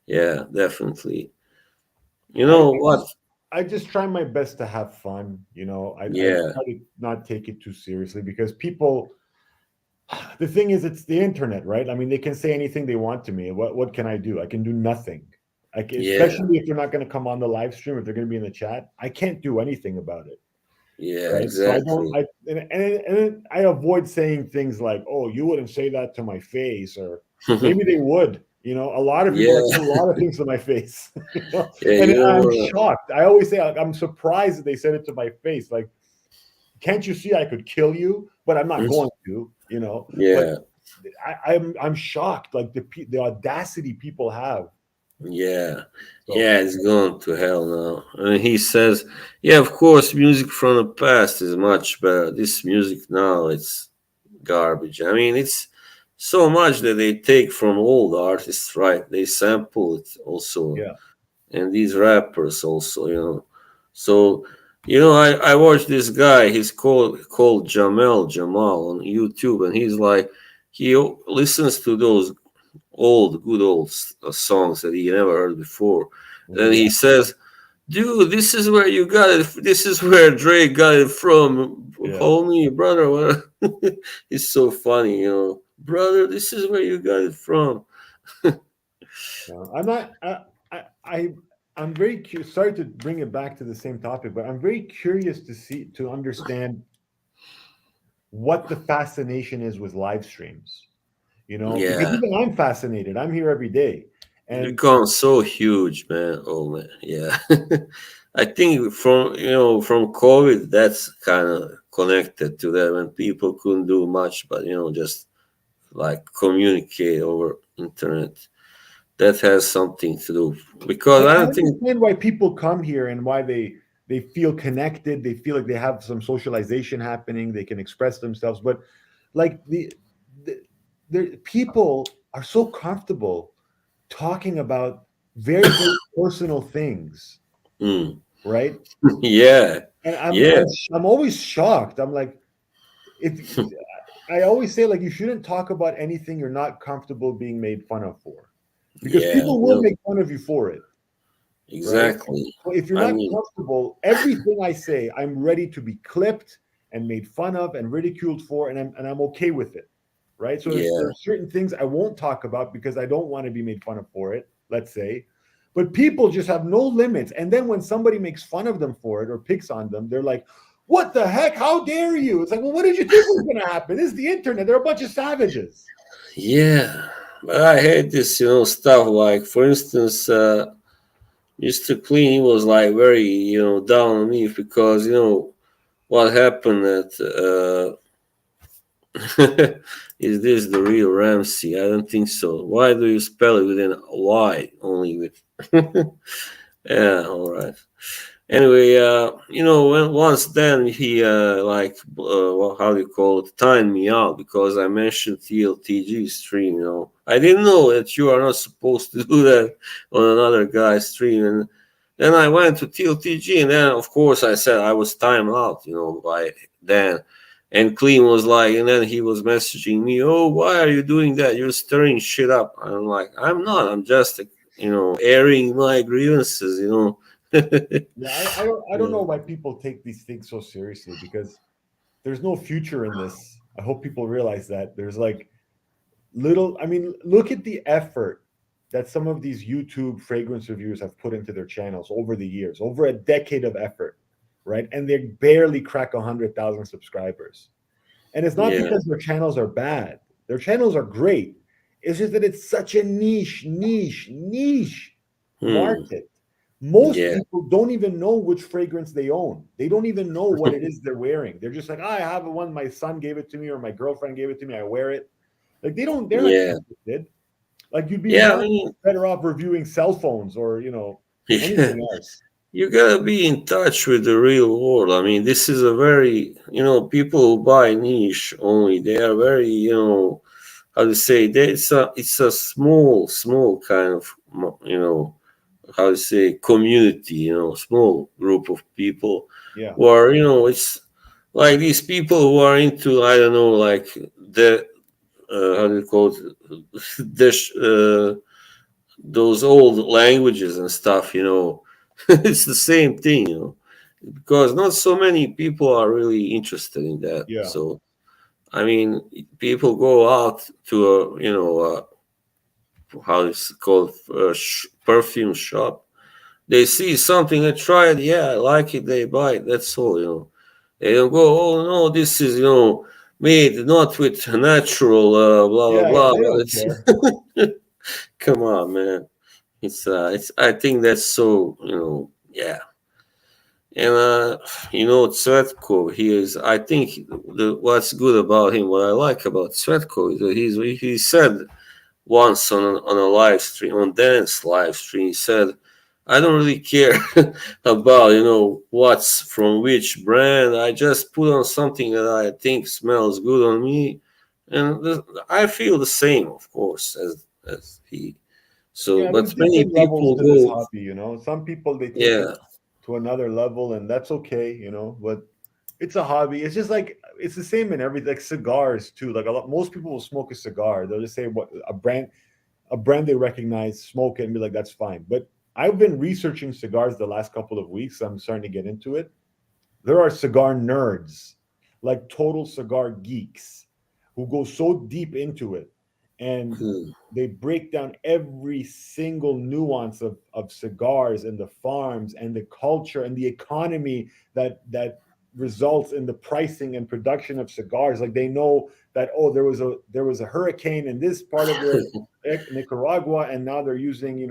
yeah, definitely. You I, I know what? just I just try my best to have fun. I Yeah, try to not take it too seriously because people. The thing is, it's the internet, right? I mean, they can say anything they want to me. What can I do? I can do nothing. yeah, Especially if they're not going to come on the live stream, if they're going to be in the chat, I can't do anything about it. yeah, Right. So I don't. exactly. I avoid saying things like, "Oh, you wouldn't say that to my face," or maybe they would. You know, a lot of people Yeah, like put a lot of things to my face. You know? yeah. And You don't I'm wanna. shocked. I always say I'm surprised that they said it to my face. Like, can't you see I could kill you? But I'm not going to. You know, but Yeah, I'm shocked. Like the audacity people have. yeah, So yeah. It's gone to hell now. And he says, "Yeah, of course, music from the past is much better. This music now, it's garbage. I mean, it's so much that they take from old artists, right? They sample it also, yeah, and these rappers also, you know. So, I watched this guy. He's called Jamel Jamal on YouTube, and he's like, listens to those good old songs that he never heard before. And yeah, he says, "Dude, this is where you got it. This is where Drake got it from, yeah. homie, brother." It's so funny, brother. This is where you got it from. No, I'm not. I I'm very curious. Sorry to bring it back to the same topic, but I'm very curious to understand what the fascination is with live streams. You know, because Yeah, even I'm fascinated. I'm here every day, it's and become so huge, man. Oh man, yeah. I think from COVID, that's kind of connected to that when people couldn't do much, but just like communicate over internet. That has something to do because I I don't think. understand why people come here and why they feel connected. They feel like they have some socialization happening. They can express themselves, but like the, the people are so comfortable talking about very personal things, Mm, right? yeah, And yeah, I'm always shocked. I'm like, if I always say like you shouldn't talk about anything you're not comfortable being made fun of for, because yeah, people will make fun of you for it, right? exactly. So if you're I not mean, comfortable, everything I say, I'm ready to be clipped and made fun of and ridiculed for, and I'm okay with it, right? So yeah, there's certain things I won't talk about because I don't want to be made fun of for it. Let's say, but people just have no limits, and then when somebody makes fun of them for it or picks on them, they're like, "What the heck? How dare you?" It's like, well, what did you think was going to happen? This is the internet. They're a bunch of savages. yeah. But I hate this, stuff. Like, for instance, Mr. Clean, he was like very, down on me because what happened at. Is this the real Ramsey? I don't think so. Why do you spell it with an Y only with? Yeah, all right. Anyway, when once then he how do you call it, timed me out because I mentioned TLTG stream. I didn't know that you are not supposed to do that on another guy's stream, and then I went to TLTG, and then of course I said I was timed out, by Dan. And Clean was like, and then he was messaging me, "Oh, why are you doing that? You're stirring shit up." I'm like, "I'm not. I'm just, airing my grievances." Yeah, I don't know why people take these things so seriously because there's no future in this. I hope people realize that there's like I mean, look at the effort that some of these YouTube fragrance reviewers have put into their channels over the years, over a decade of effort, right? And they barely crack 100,000 subscribers. And it's not Yeah. because their channels are bad. Their channels are great. It's just that it's such a niche Hmm. market. Most Yeah. people don't even know which fragrance they own. They don't even know what it is they're wearing. They're just like, I have one. My son gave it to me, or my girlfriend gave it to me. I wear it. Like they're not Yeah. interested. Like you'd be Yeah. I much mean, better off reviewing cell phones or yeah. anything else. You gotta be in touch with the real world. I mean, this is a very, people who buy niche only. They are very, how to say, it's a small kind of, how to say, community. Small group of people Yeah, who are, it's like these people who are into, I don't know, like the how do you call it, this, those old languages and stuff. It's the same thing. Because not so many people are really interested in that. yeah, So I mean, people go out to how it's called, perfume shop. They see something, they try it. Yeah, I like it. They buy it. That's all. They don't go, "Oh no, this is made not with natural blah blah yeah, yeah. blah." They But don't it's care. Come on, man. It's. I think that's so. Yeah. And Tsvetkov, he is. I think what's good about him, what I like about Tsvetkov, is that he said once on a live stream, on Dance live stream, he said, "I don't really care about what's from which brand. I just put on something that I think smells good on me, and I feel the same, of course, as he." So, Yeah, but there's many different levels people to this go, hobby, you know. Some people they take it yeah, to another level, and that's okay, you know. But it's a hobby. It's just like it's the same in everything. Like cigars too. Like most people will smoke a cigar. They'll just say what a brand they recognize, smoke it, and be like, that's fine. But I've been researching cigars the last couple of weeks. So I'm starting to get into it. There are cigar nerds, like total cigar geeks, who go so deep into it and hmm, they break down every single nuance of cigars and the farms and the culture and the economy that results in the pricing and production of cigars. Like they know that, oh, there was a hurricane in this part of the Nicaragua, and now they're using,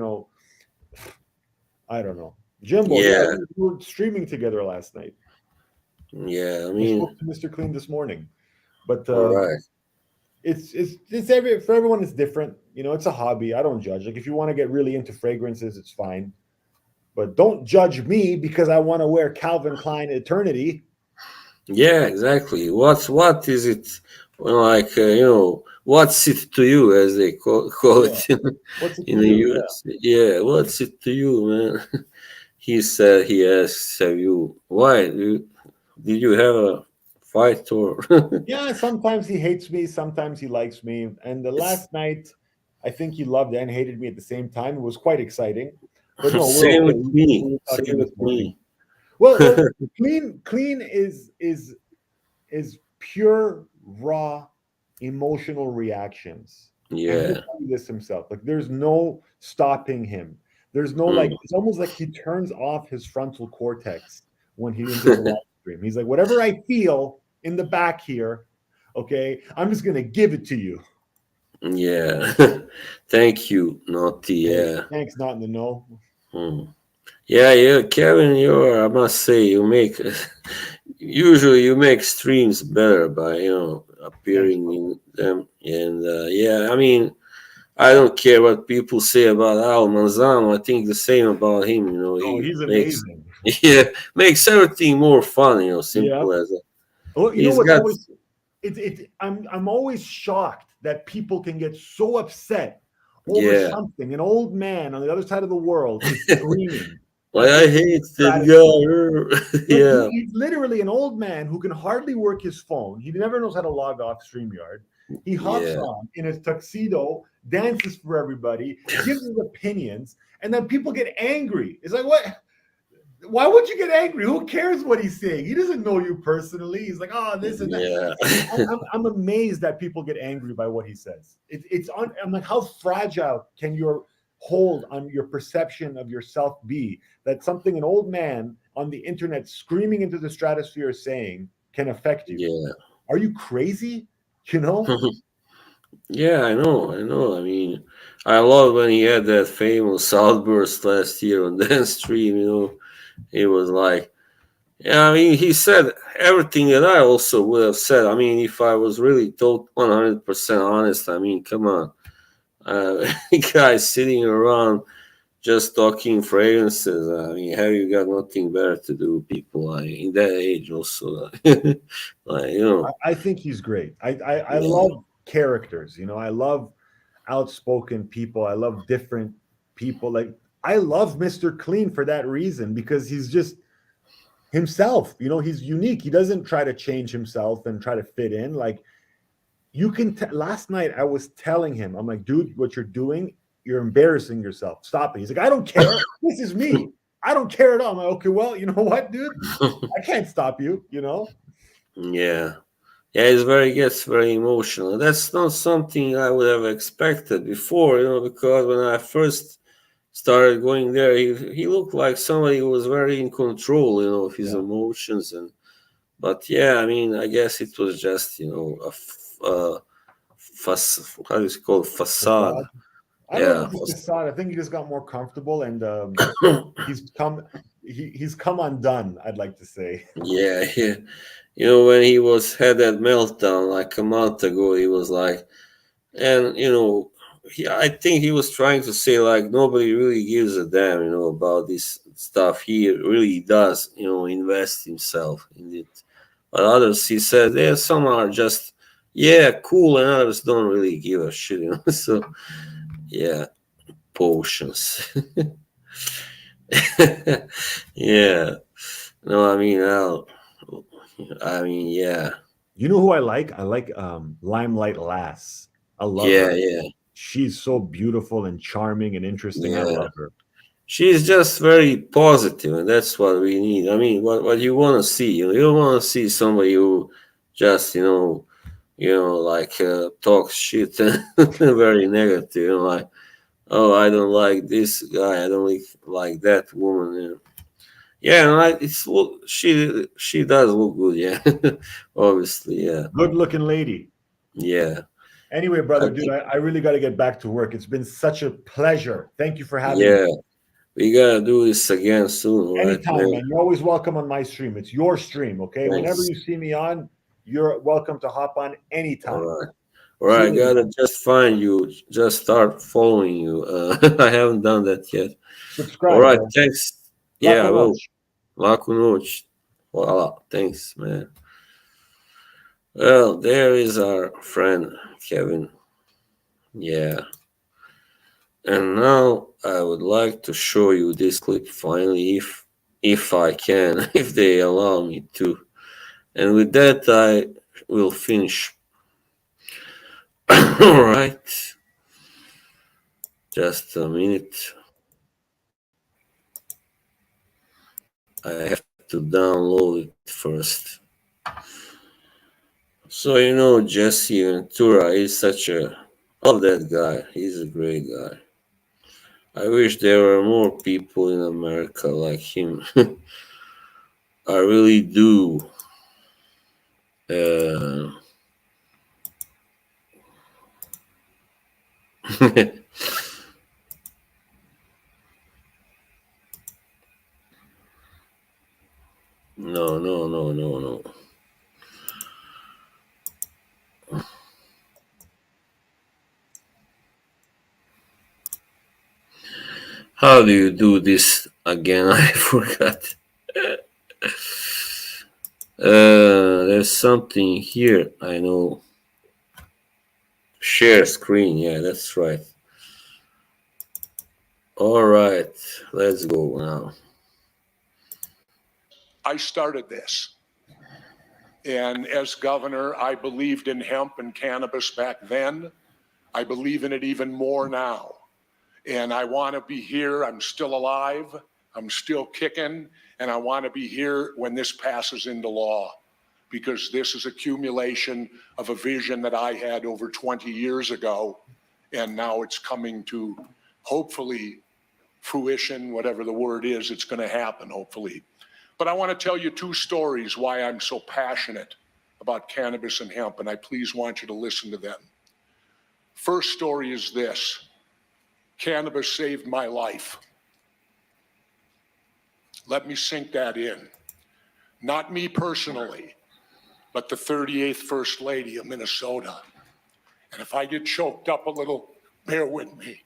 I don't know. Jimbo, yeah, yeah, we were streaming together last night. yeah. I I mean, spoke to Mr. Clean this morning, but all right. it's for everyone. It's different. You know, it's a hobby. I don't judge. Like if you want to get really into fragrances, it's fine, but don't judge me because I want to wear Calvin Klein Eternity. Yeah, exactly. What is it? Well, like what's it to you, as they call Yeah, it what's it in to the you? Yeah, US? Yeah, what's it to you, man? He said he asks, "Have you? Why did you have a fight or?" yeah. Sometimes he hates me, sometimes he likes me. And the It's last night, I think he loved and hated me at the same time. It was quite exciting. But no, we're same okay. with We me. were talking Same this with morning. me. Well, clean is pure raw emotional reactions. And he'll Yeah. tell you this himself. Like there's no stopping him. There's no like Mm. it's almost like he turns off his frontal cortex when he enters a live stream. He's like, whatever I feel in the back here, okay, I'm just gonna give it to you. Yeah. Thank you, Naughty. Hey, Yeah. thanks, not in the know. Mm. Yeah, yeah, Kevin, I must say, usually you make streams better by, Thanks, appearing bro. in them. And yeah, I mean, I don't care what people say about Al Manzano. I think the same about him, Oh, he he's makes, amazing. yeah, makes everything more fun, Yeah. simple as that. Well, you know He's what's got, always I'm always shocked that people can get so upset over yeah. something. An old man on the other side of the world is screaming Why at the I hate that stratosphere. guy. Like Yeah, he's literally an old man who can hardly work his phone. He never knows how to log off StreamYard. He hops yeah. on in his tuxedo, dances for everybody, gives his opinions, and then people get angry. It's like, what? Why would you get angry? Who cares what he's saying? He doesn't know you personally. He's like, oh, this and that. Yeah. I'm amazed that people get angry by what he says. I'm like, how fragile can your hold on your perception of yourself be that something an old man on the internet screaming into the stratosphere is saying can affect you? Yeah. Are you crazy? You know? Yeah, I know, I know. I mean, I love when he had that famous outburst last year on Dance Stream, He was like, yeah, I mean, he said everything that I also would have said. I mean, if I was really told 100% honest, I mean, come on. Guys sitting around just talking fragrances. I mean, have you got nothing better to do, people? In that age, also, like, I think he's great. I yeah, love characters. You know, I love outspoken people. I love different people. Like I love Mr. Clean for that reason because he's just himself. You know, he's unique. He doesn't try to change himself and try to fit in. Like you can last night I was telling him, I'm like, dude, what you're doing, you're embarrassing yourself. Stop it. He's like, I don't care. This is me. I don't care at all. I'm like, okay, well, you know what, dude? I can't stop you, you know? yeah. Yeah, gets very emotional. That's not something I would have expected before, because when I first started going there, he looked like somebody who was very in control, of his Yeah. emotions. But yeah, I mean, I guess it was just, how do you call it, facade. Facade. I don't know if it's facade. I think he just got more comfortable, and he's come undone. I'd like to say. Yeah, yeah. You know, when he had that meltdown like a month ago, he was like, and I think he was trying to say like nobody really gives a damn, about this stuff. He really does, invest himself in it. But others, he said, yeah, some are just, yeah, cool, and others don't really give a shit. So, yeah, potions. Yeah. No, yeah. You know who I like? I like Limelight Lass. I love Yeah, her. yeah, She's so beautiful and charming and interesting. I yeah. love her. She's just very positive, and that's what we need. I mean, what you want to see, you don't want to see somebody who just, like talks shit and very negative, like, oh, I don't like this guy, I don't like that woman. Yeah, and she does look good, yeah, obviously, yeah, Good looking lady. yeah. Anyway, brother, I dude, think, I really got to get back to work. It's been such a pleasure. Thank you for having me. yeah, we gotta do this again soon, all right, Anytime, man? man. You're always welcome on my stream. It's your stream, okay? Whenever Thanks. you see me on, you're welcome to hop on All anytime. right. All right, I See you, man. gotta just find you, just start following you. I haven't done that yet. All Subscribe, right, bro. thanks. Yeah, I Laco will. Noche. Laco noite. Voila, thanks, man. Well, there is our friend Kevin. Yeah. And now I would like to show you this clip finally, if I can, if they allow me to. And with that, I will finish. All right. Just a minute. I have to download it first. So Jesse Ventura is such a I love that guy. He's a great guy. I wish there were more people in America like him. I really do. Uh, no, no, no, no, no. How do you do this again? I forgot. There's something here. I know. Share screen. Yeah, that's right. All right, let's go now. I started this. And as governor, I believed in hemp and cannabis back then. I believe in it even more now. And I want to be here. I'm still alive. I'm still kicking. And I want to be here when this passes into law, because this is accumulation of a vision that I had over 20 years ago. And now it's coming to, hopefully, fruition, whatever the word is, it's going to happen, hopefully. But I want to tell you two stories why I'm so passionate about cannabis and hemp, and I please want you to listen to them. First story is this: cannabis saved my life. Let me sink that in. Not me personally, but the 38th First Lady of Minnesota. And if I get choked up a little, bear with me.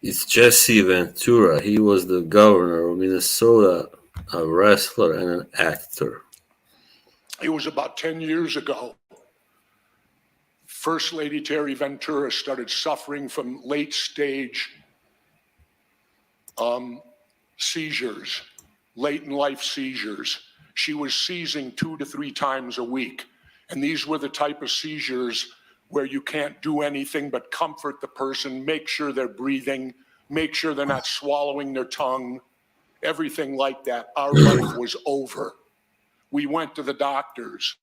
It's Jesse Ventura. He was the governor of Minnesota, a wrestler and an actor. It was about 10 years ago. First Lady Terry Ventura started suffering from late stage seizures, late in life seizures. She was seizing 2 to 3 times a week. And these were the type of seizures where you can't do anything but comfort the person, make sure they're breathing, make sure they're not swallowing their tongue, everything like that. Our life was over. We went to the doctors.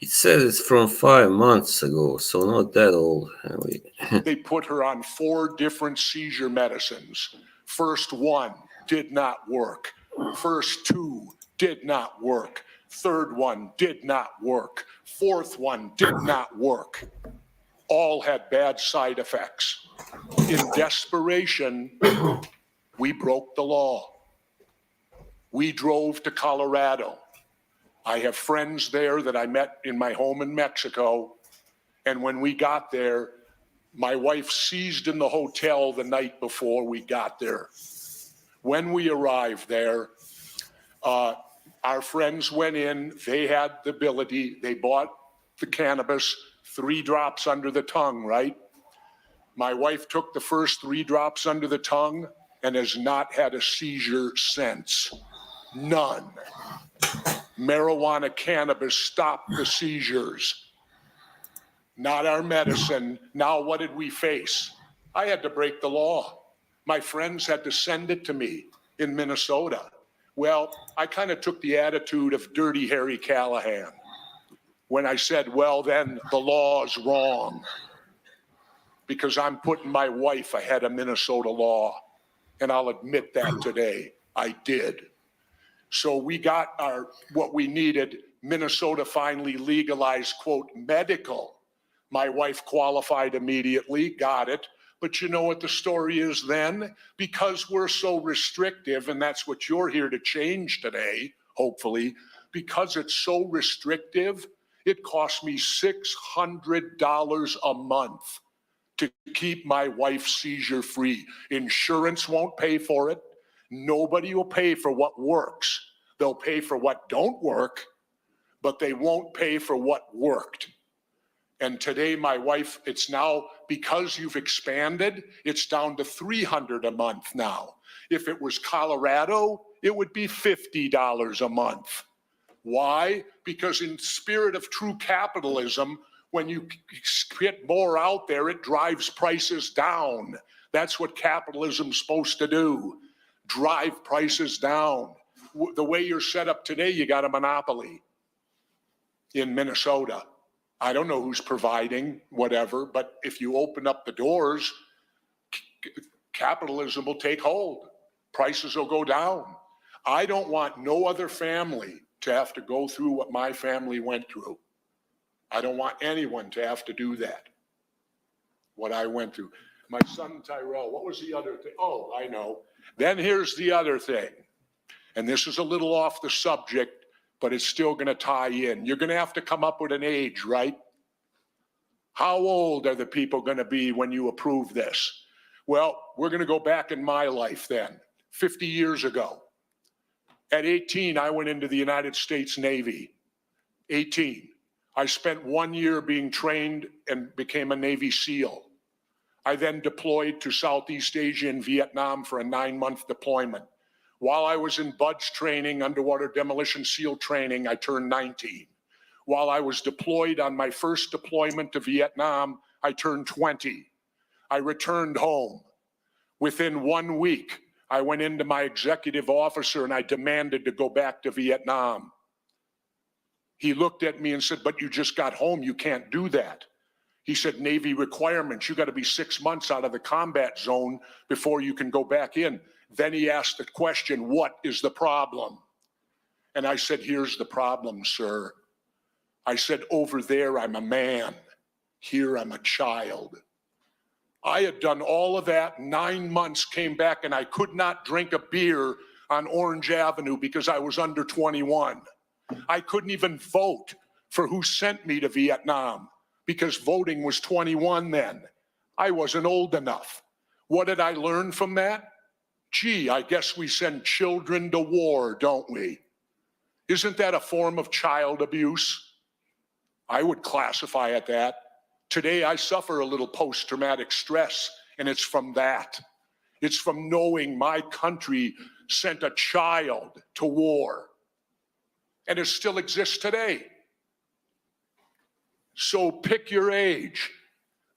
It says it's from 5 months ago, so not that old. They put her on 4 different seizure medicines. First one did not work. First 2 did not work. Third one did not work. Fourth one did not work. all had bad side effects. In desperation, we broke the law. We drove to Colorado. I have friends there that I met in my home in Mexico. And when we got there, my wife seized in the hotel the night before we got there. When we arrived there, our friends went in, they had the ability, they bought the cannabis, 3 drops under the tongue, right? My wife took the first 3 drops under the tongue and has not had a seizure since. None. Marijuana cannabis stopped the seizures. Not our medicine. Now what did we face? I had to break the law. My friends had to send it to me in Minnesota. Well, I kind of took the attitude of Dirty Harry Callahan when I said, well, then the law is wrong because I'm putting my wife ahead of Minnesota law. And I'll admit that today. I did. So we got what we needed. Minnesota finally legalized, quote, medical. My wife qualified immediately, got it. But you know what the story is then? Because we're so restrictive, and that's what you're here to change today, hopefully, because it's so restrictive, it costs me $600 a month to keep my wife seizure free. Insurance won't pay for it. Nobody will pay for what works. They'll pay for what don't work, but they won't pay for what worked. And today, my wife, it's now, because you've expanded, it's down to $300 a month now. If it was Colorado, it would be $50 a month. Why? Because in spirit of true capitalism, when you get more out there, it drives prices down. That's what capitalism's supposed to do, drive prices down. The way you're set up today, you got a monopoly in Minnesota. I don't know who's providing whatever, but if you open up the doors, capitalism will take hold. Prices will go down. I don't want no other family to have to go through what my family went through. I don't want anyone to have to do that, what I went through. My son Tyrell, what was the other thing? Oh, I know. Then here's the other thing, and this is a little off the subject, but it's still going to tie in. You're going to have to come up with an age, right? How old are the people going to be when you approve this? Well, we're going to go back in my life then, 50 years ago. At 18, I went into the United States Navy. 18. I spent 1 year being trained and became a Navy SEAL. I then deployed to Southeast Asia and Vietnam for a 9-month deployment. While I was in BUDS training, underwater demolition SEAL training, I turned 19. While I was deployed on my first deployment to Vietnam, I turned 20. I returned home. Within 1 week, I went into my executive officer and I demanded to go back to Vietnam. He looked at me and said, but you just got home, you can't do that. He said, Navy requirements, you got to be 6 months out of the combat zone before you can go back in. Then he asked the question, what is the problem? And I said, here's the problem, sir. I said, over there, I'm a man. Here, I'm a child. I had done all of that, 9 months, came back, and I could not drink a beer on Orange Avenue because I was under 21. I couldn't even vote for who sent me to Vietnam because voting was 21 then. I wasn't old enough. What did I learn from that? Gee, I guess we send children to war, don't we? Isn't that a form of child abuse? I would classify it that. Today, I suffer a little post-traumatic stress, and it's from that. It's from knowing my country sent a child to war, and it still exists today. So pick your age.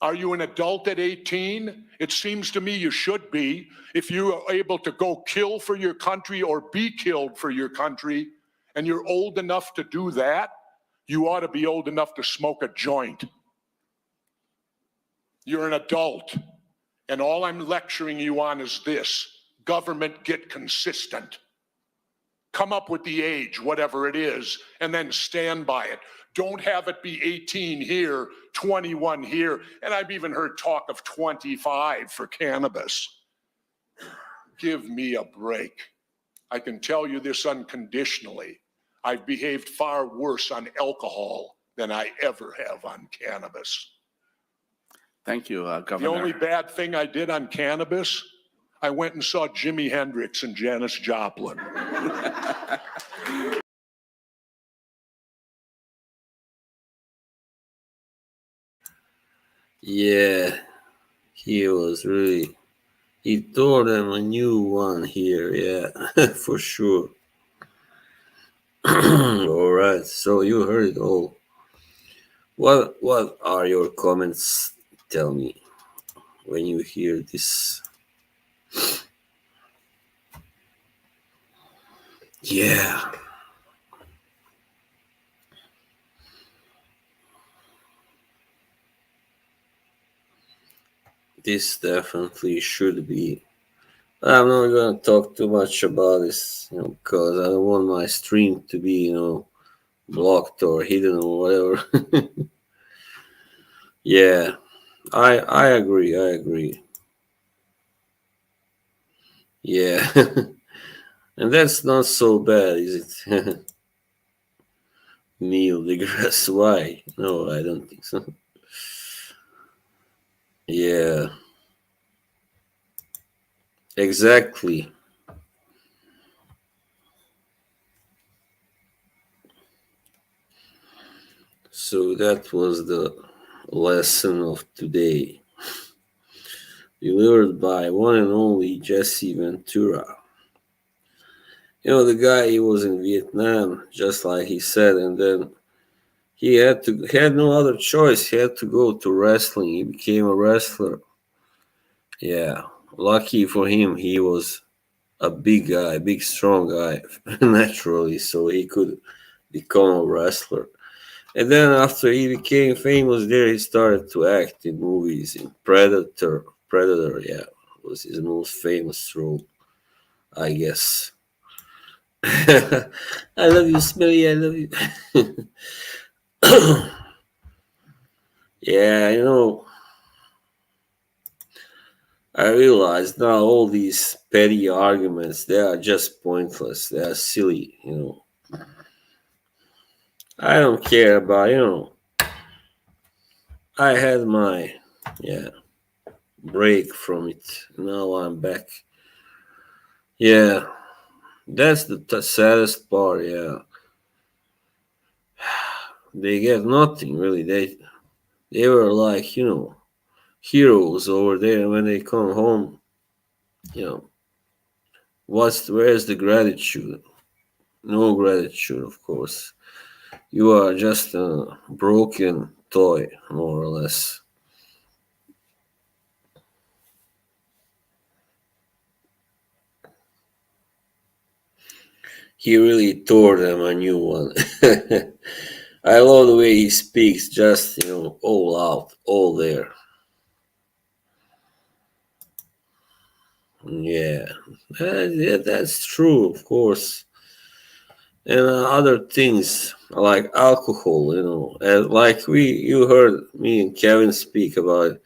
Are you an adult at 18? It seems to me you should be. If you are able to go kill for your country or be killed for your country, and you're old enough to do that, you ought to be old enough to smoke a joint. You're an adult, and all I'm lecturing you on is this: government, get consistent. Come up with the age, whatever it is, and then stand by it. Don't have it be 18 here, 21 here, and I've even heard talk of 25 for cannabis. Give me a break. I can tell you this unconditionally. I've behaved far worse on alcohol than I ever have on cannabis. Thank you, The Governor. only bad thing I did on cannabis, I went and saw Jimi Hendrix and Janis Joplin. Yeah, he was really. He tore them a new one here. Yeah, for sure. All right, so you heard it all. What are your comments? Tell me when you hear this. Yeah. This definitely should be. I'm not gonna talk too much about this, because I don't want my stream to be, blocked or hidden or whatever. Yeah, I agree. I agree. Yeah, and that's not so bad, is it? Neil deGrasse, why? No, I don't think so. Yeah, exactly. So that was the lesson of today, delivered by one and only Jesse Ventura. The guy, he was in Vietnam, just like he said, and then he had no other choice. He had to go to wrestling. He became a wrestler. Yeah, lucky for him, he was a big guy, big strong guy, naturally, so he could become a wrestler. And then after he became famous there, he started to act in movies. In Predator, yeah, was his most famous role, I guess. I love you, Smelly. I love you. Yeah, I realize now all these petty arguments, they are just pointless. They are silly. I don't care about. I had my break from it. Now I'm back. Yeah, that's the saddest part. Yeah, they get nothing really. They were like heroes over there. When they come home, you know, where's the gratitude? No gratitude, of course. You are just a broken toy, more or less. He really tore them a new one. I love the way he speaks, just all out, all there. Yeah, that's true, of course. And other things like alcohol, and like you heard me and Kevin speak about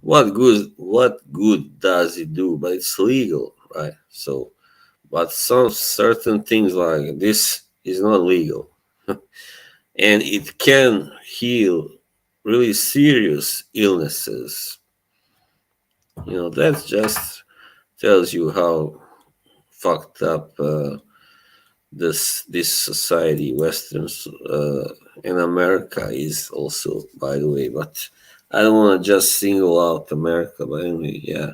what good does it do? But it's legal, right? So, but some certain things like this is not legal, and it can heal really serious illnesses. That just tells you how fucked up this society, Westerns in America, is also, by the way. But I don't want to just single out America, but anyway, yeah,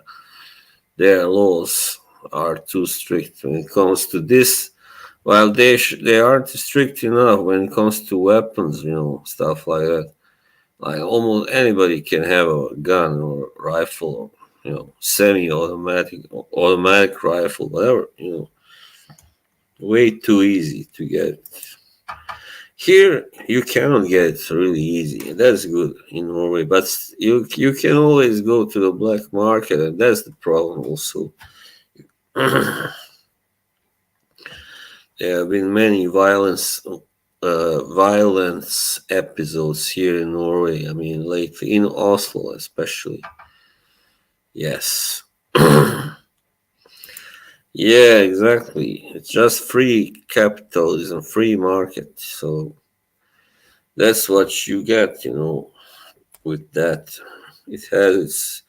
their laws are too strict when it comes to this. While they aren't strict enough when it comes to weapons, stuff like that. Like almost anybody can have a gun or rifle, or automatic rifle, whatever. Way too easy to get. Here you cannot get it really easy, and that's good in Norway. But you can always go to the black market, and that's the problem also. There have been many violence violence episodes here in Norway. I mean, lately in Oslo, especially. Yes. Yeah, exactly. It's just free capitalism, free market. So that's what you get, with that. It has its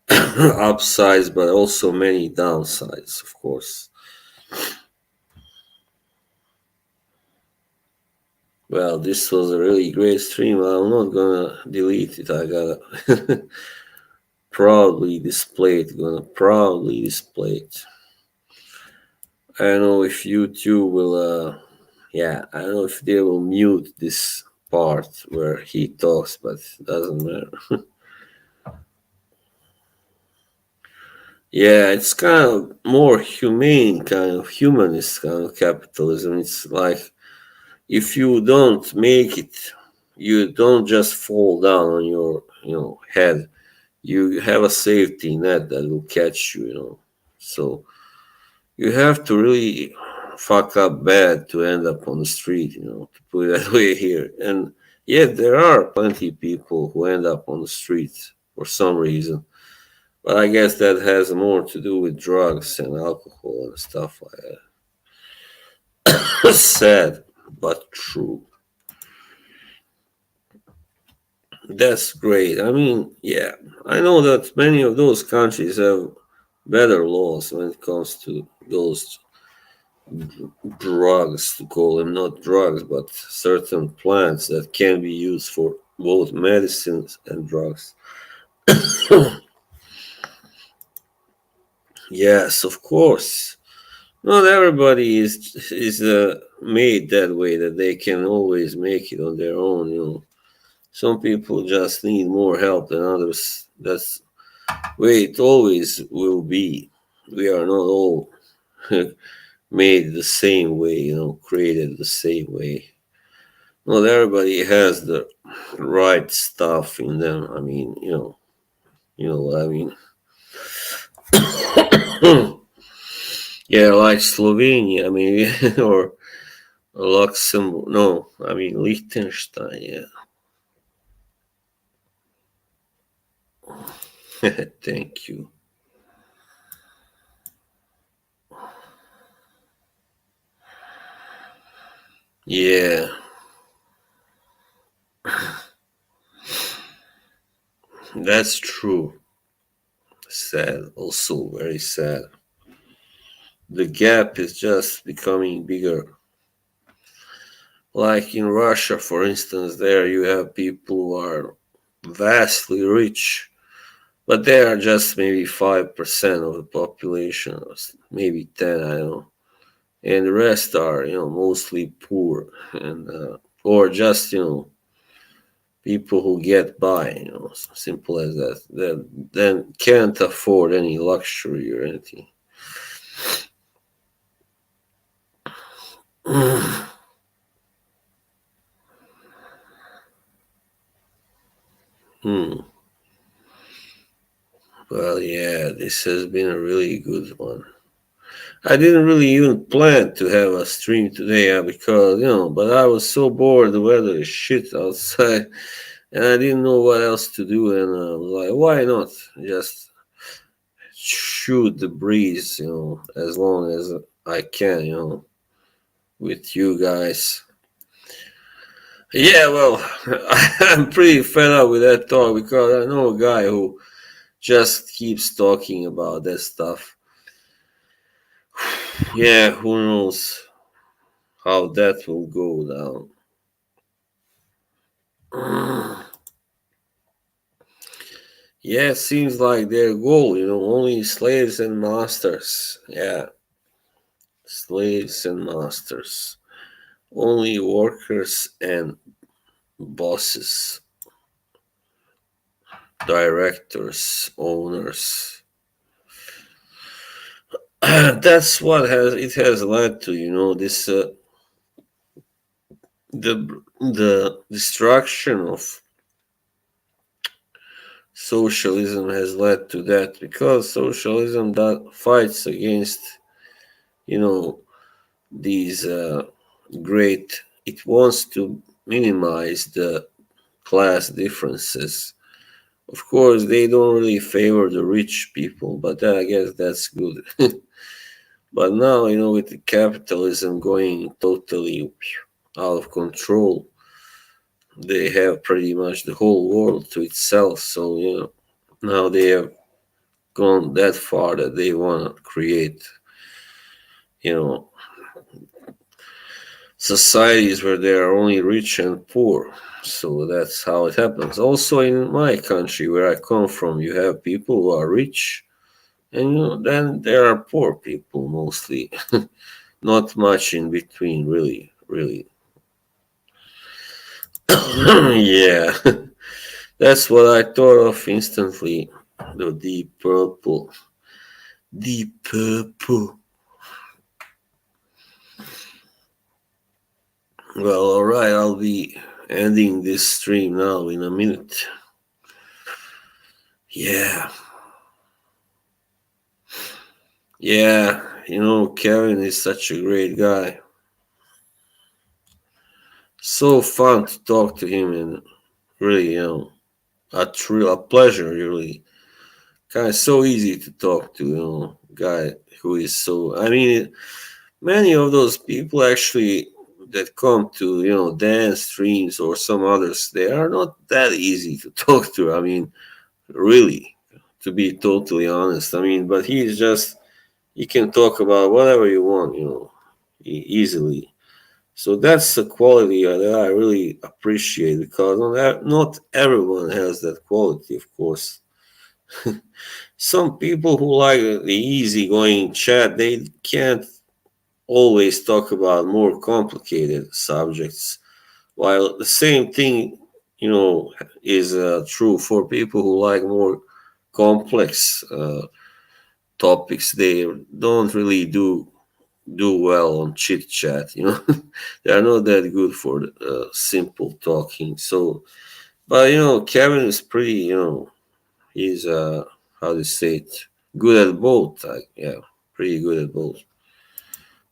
upsides, but also many downsides, of course. Well, this was a really great stream. I'm not gonna delete it. I gotta proudly display it. Gonna proudly display it. I don't know if YouTube will. I don't know if they will mute this part where he talks, but it doesn't matter. Yeah, it's kind of more humane, kind of humanist kind of capitalism. It's like if you don't make it, you don't just fall down on your head. You have a safety net that will catch you. So you have to really fuck up bad to end up on the street, to put it that way here. And yet there are plenty of people who end up on the street for some reason. But I guess that has more to do with drugs and alcohol and stuff like that. Sad, but true. That's great. I mean, yeah, I know that many of those countries have better laws when it comes to those drugs, to call them not drugs, but certain plants that can be used for both medicines and drugs. Yes, of course. Not everybody is made that way that they can always make it on their own. Some people just need more help than others. That's the way it always will be. We are not all made the same way, created the same way. Not everybody has the right stuff in them. I mean, you know what I mean. Yeah, like Slovenia, I mean, or Luxembourg. No, I mean Liechtenstein. Yeah. Thank you. Yeah, that's true. Sad, also very sad. The gap is just becoming bigger. Like in Russia, for instance, there you have people who are vastly rich, but they are just maybe 5% of the population, or maybe 10, I don't know. And the rest are, mostly poor and or just, people who get by, simple as that. That then can't afford any luxury or anything. Hmm. Well, yeah, this has been a really good one. I didn't really even plan to have a stream today because, but I was so bored. The weather is shit outside and I didn't know what else to do. And I was like, why not just shoot the breeze, as long as I can, with you guys. Yeah, well, I'm pretty fed up with that talk because I know a guy who just keeps talking about that stuff. Yeah, who knows how that will go down. Yeah, it seems like their goal, only slaves and masters. Yeah, slaves and masters. Only workers and bosses, directors, owners. That's what has led to, this the destruction of socialism has led to that because socialism that fights against these great it wants to minimize the class differences. Of course, they don't really favor the rich people, but I guess that's good. But now, with the capitalism going totally out of control, they have pretty much the whole world to itself. So, now they have gone that far that they want to create, you know, societies where there are only rich and poor. So that's how it happens. Also, in my country, where I come from, you have people who are rich, and then there are poor people mostly. Not much in between, really, really. Yeah, that's what I thought of instantly. The Deep Purple. Deep Purple. Well, alright, I'll be ending this stream now in a minute. Yeah. Yeah, Kevin is such a great guy. So fun to talk to him, and really, a pleasure, really. Kind of so easy to talk to, guy who is so. I mean, many of those people actually that come to, dance streams or some others, they are not that easy to talk to. I mean, really, to be totally honest. I mean, but he's just, you can talk about whatever you want, easily. So that's a quality that I really appreciate, because not everyone has that quality, of course. Some people who like the easygoing chat, they can't always talk about more complicated subjects, while the same thing, is true for people who like more complex topics. They don't really do well on chit chat. They are not that good for simple talking. So, but Kevin is pretty. He's how to say it, good at both. Yeah, pretty good at both.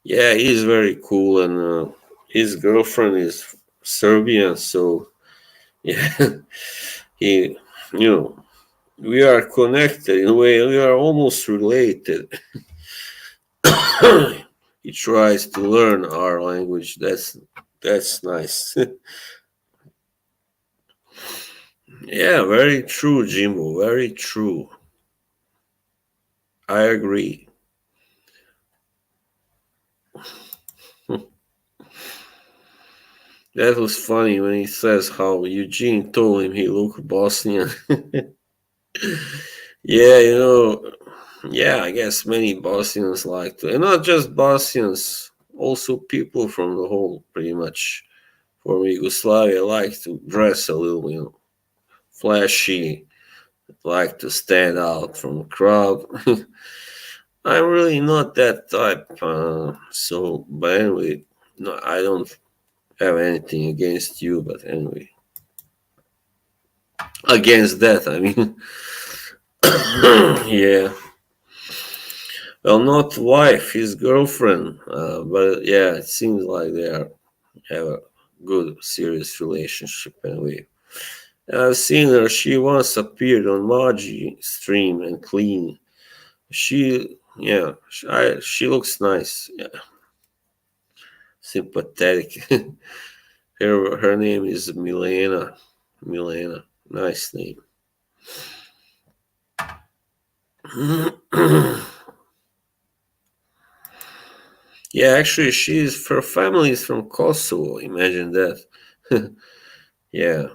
Yeah, he's very cool, and his girlfriend is Serbian. So yeah, he, you know, we are connected in a way. We are almost related. He tries to learn our language. That's nice. Yeah, very true, Jimbo. Very true. I agree. That was funny when he says how Eugene told him he looked Bosnian. Yeah, yeah, I guess many Bosnians like to, and not just Bosnians, also people from the whole, pretty much, from Yugoslavia like to dress a little, flashy, like to stand out from the crowd. I'm really not that type, but anyway, no, I don't have anything against you, but anyway, against that, I mean, yeah. Well, not wife, his girlfriend, but yeah, it seems like have a good, serious relationship anyway. I've seen her. She once appeared on Margie stream and clean. She looks nice. Yeah, sympathetic. Her name is Milena. Milena, nice name. Yeah, actually, her family is from Kosovo. Imagine that. Yeah.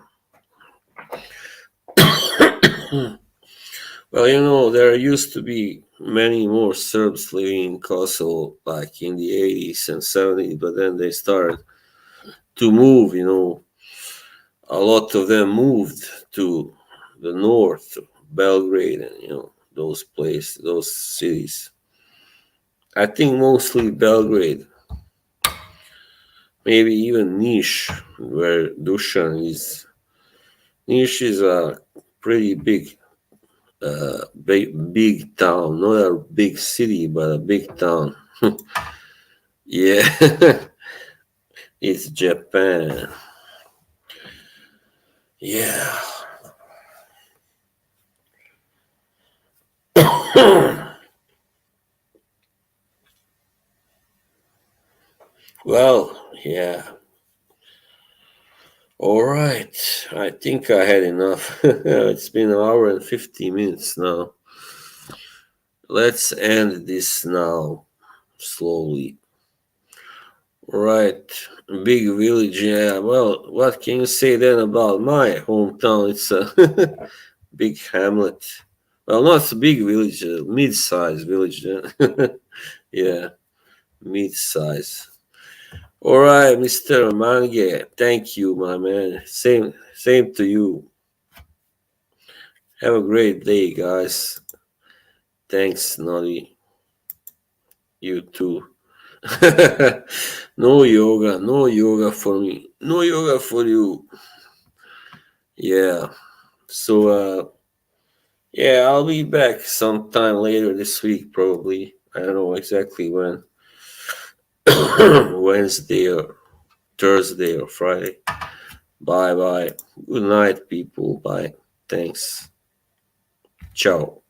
Well, there used to be many more Serbs living in Kosovo, like in the 80s and 70s, but then they started to move. A lot of them moved to the north, Belgrade, and those places, those cities. I think mostly Belgrade, maybe even Niš, where Dusan is. Niš is a pretty big town, not a big city, but a big town. Yeah. It's Japan. Yeah. Well, yeah. All right. I think I had enough. It's been an hour and 50 minutes now. Let's end this now, slowly. Right. Big village, yeah. Well, what can you say then about my hometown? It's a big hamlet. Well, not a big village, a mid-sized village. Yeah, mid-size. All right, Mr. Mange. Thank you, my man. Same to you. Have a great day, guys. Thanks, Noddy. You too. No yoga, no yoga for me. No yoga for you. Yeah. So yeah, I'll be back sometime later this week probably. I don't know exactly when. Wednesday or Thursday or Friday. Bye bye. Good night, people. Bye. Thanks. Ciao.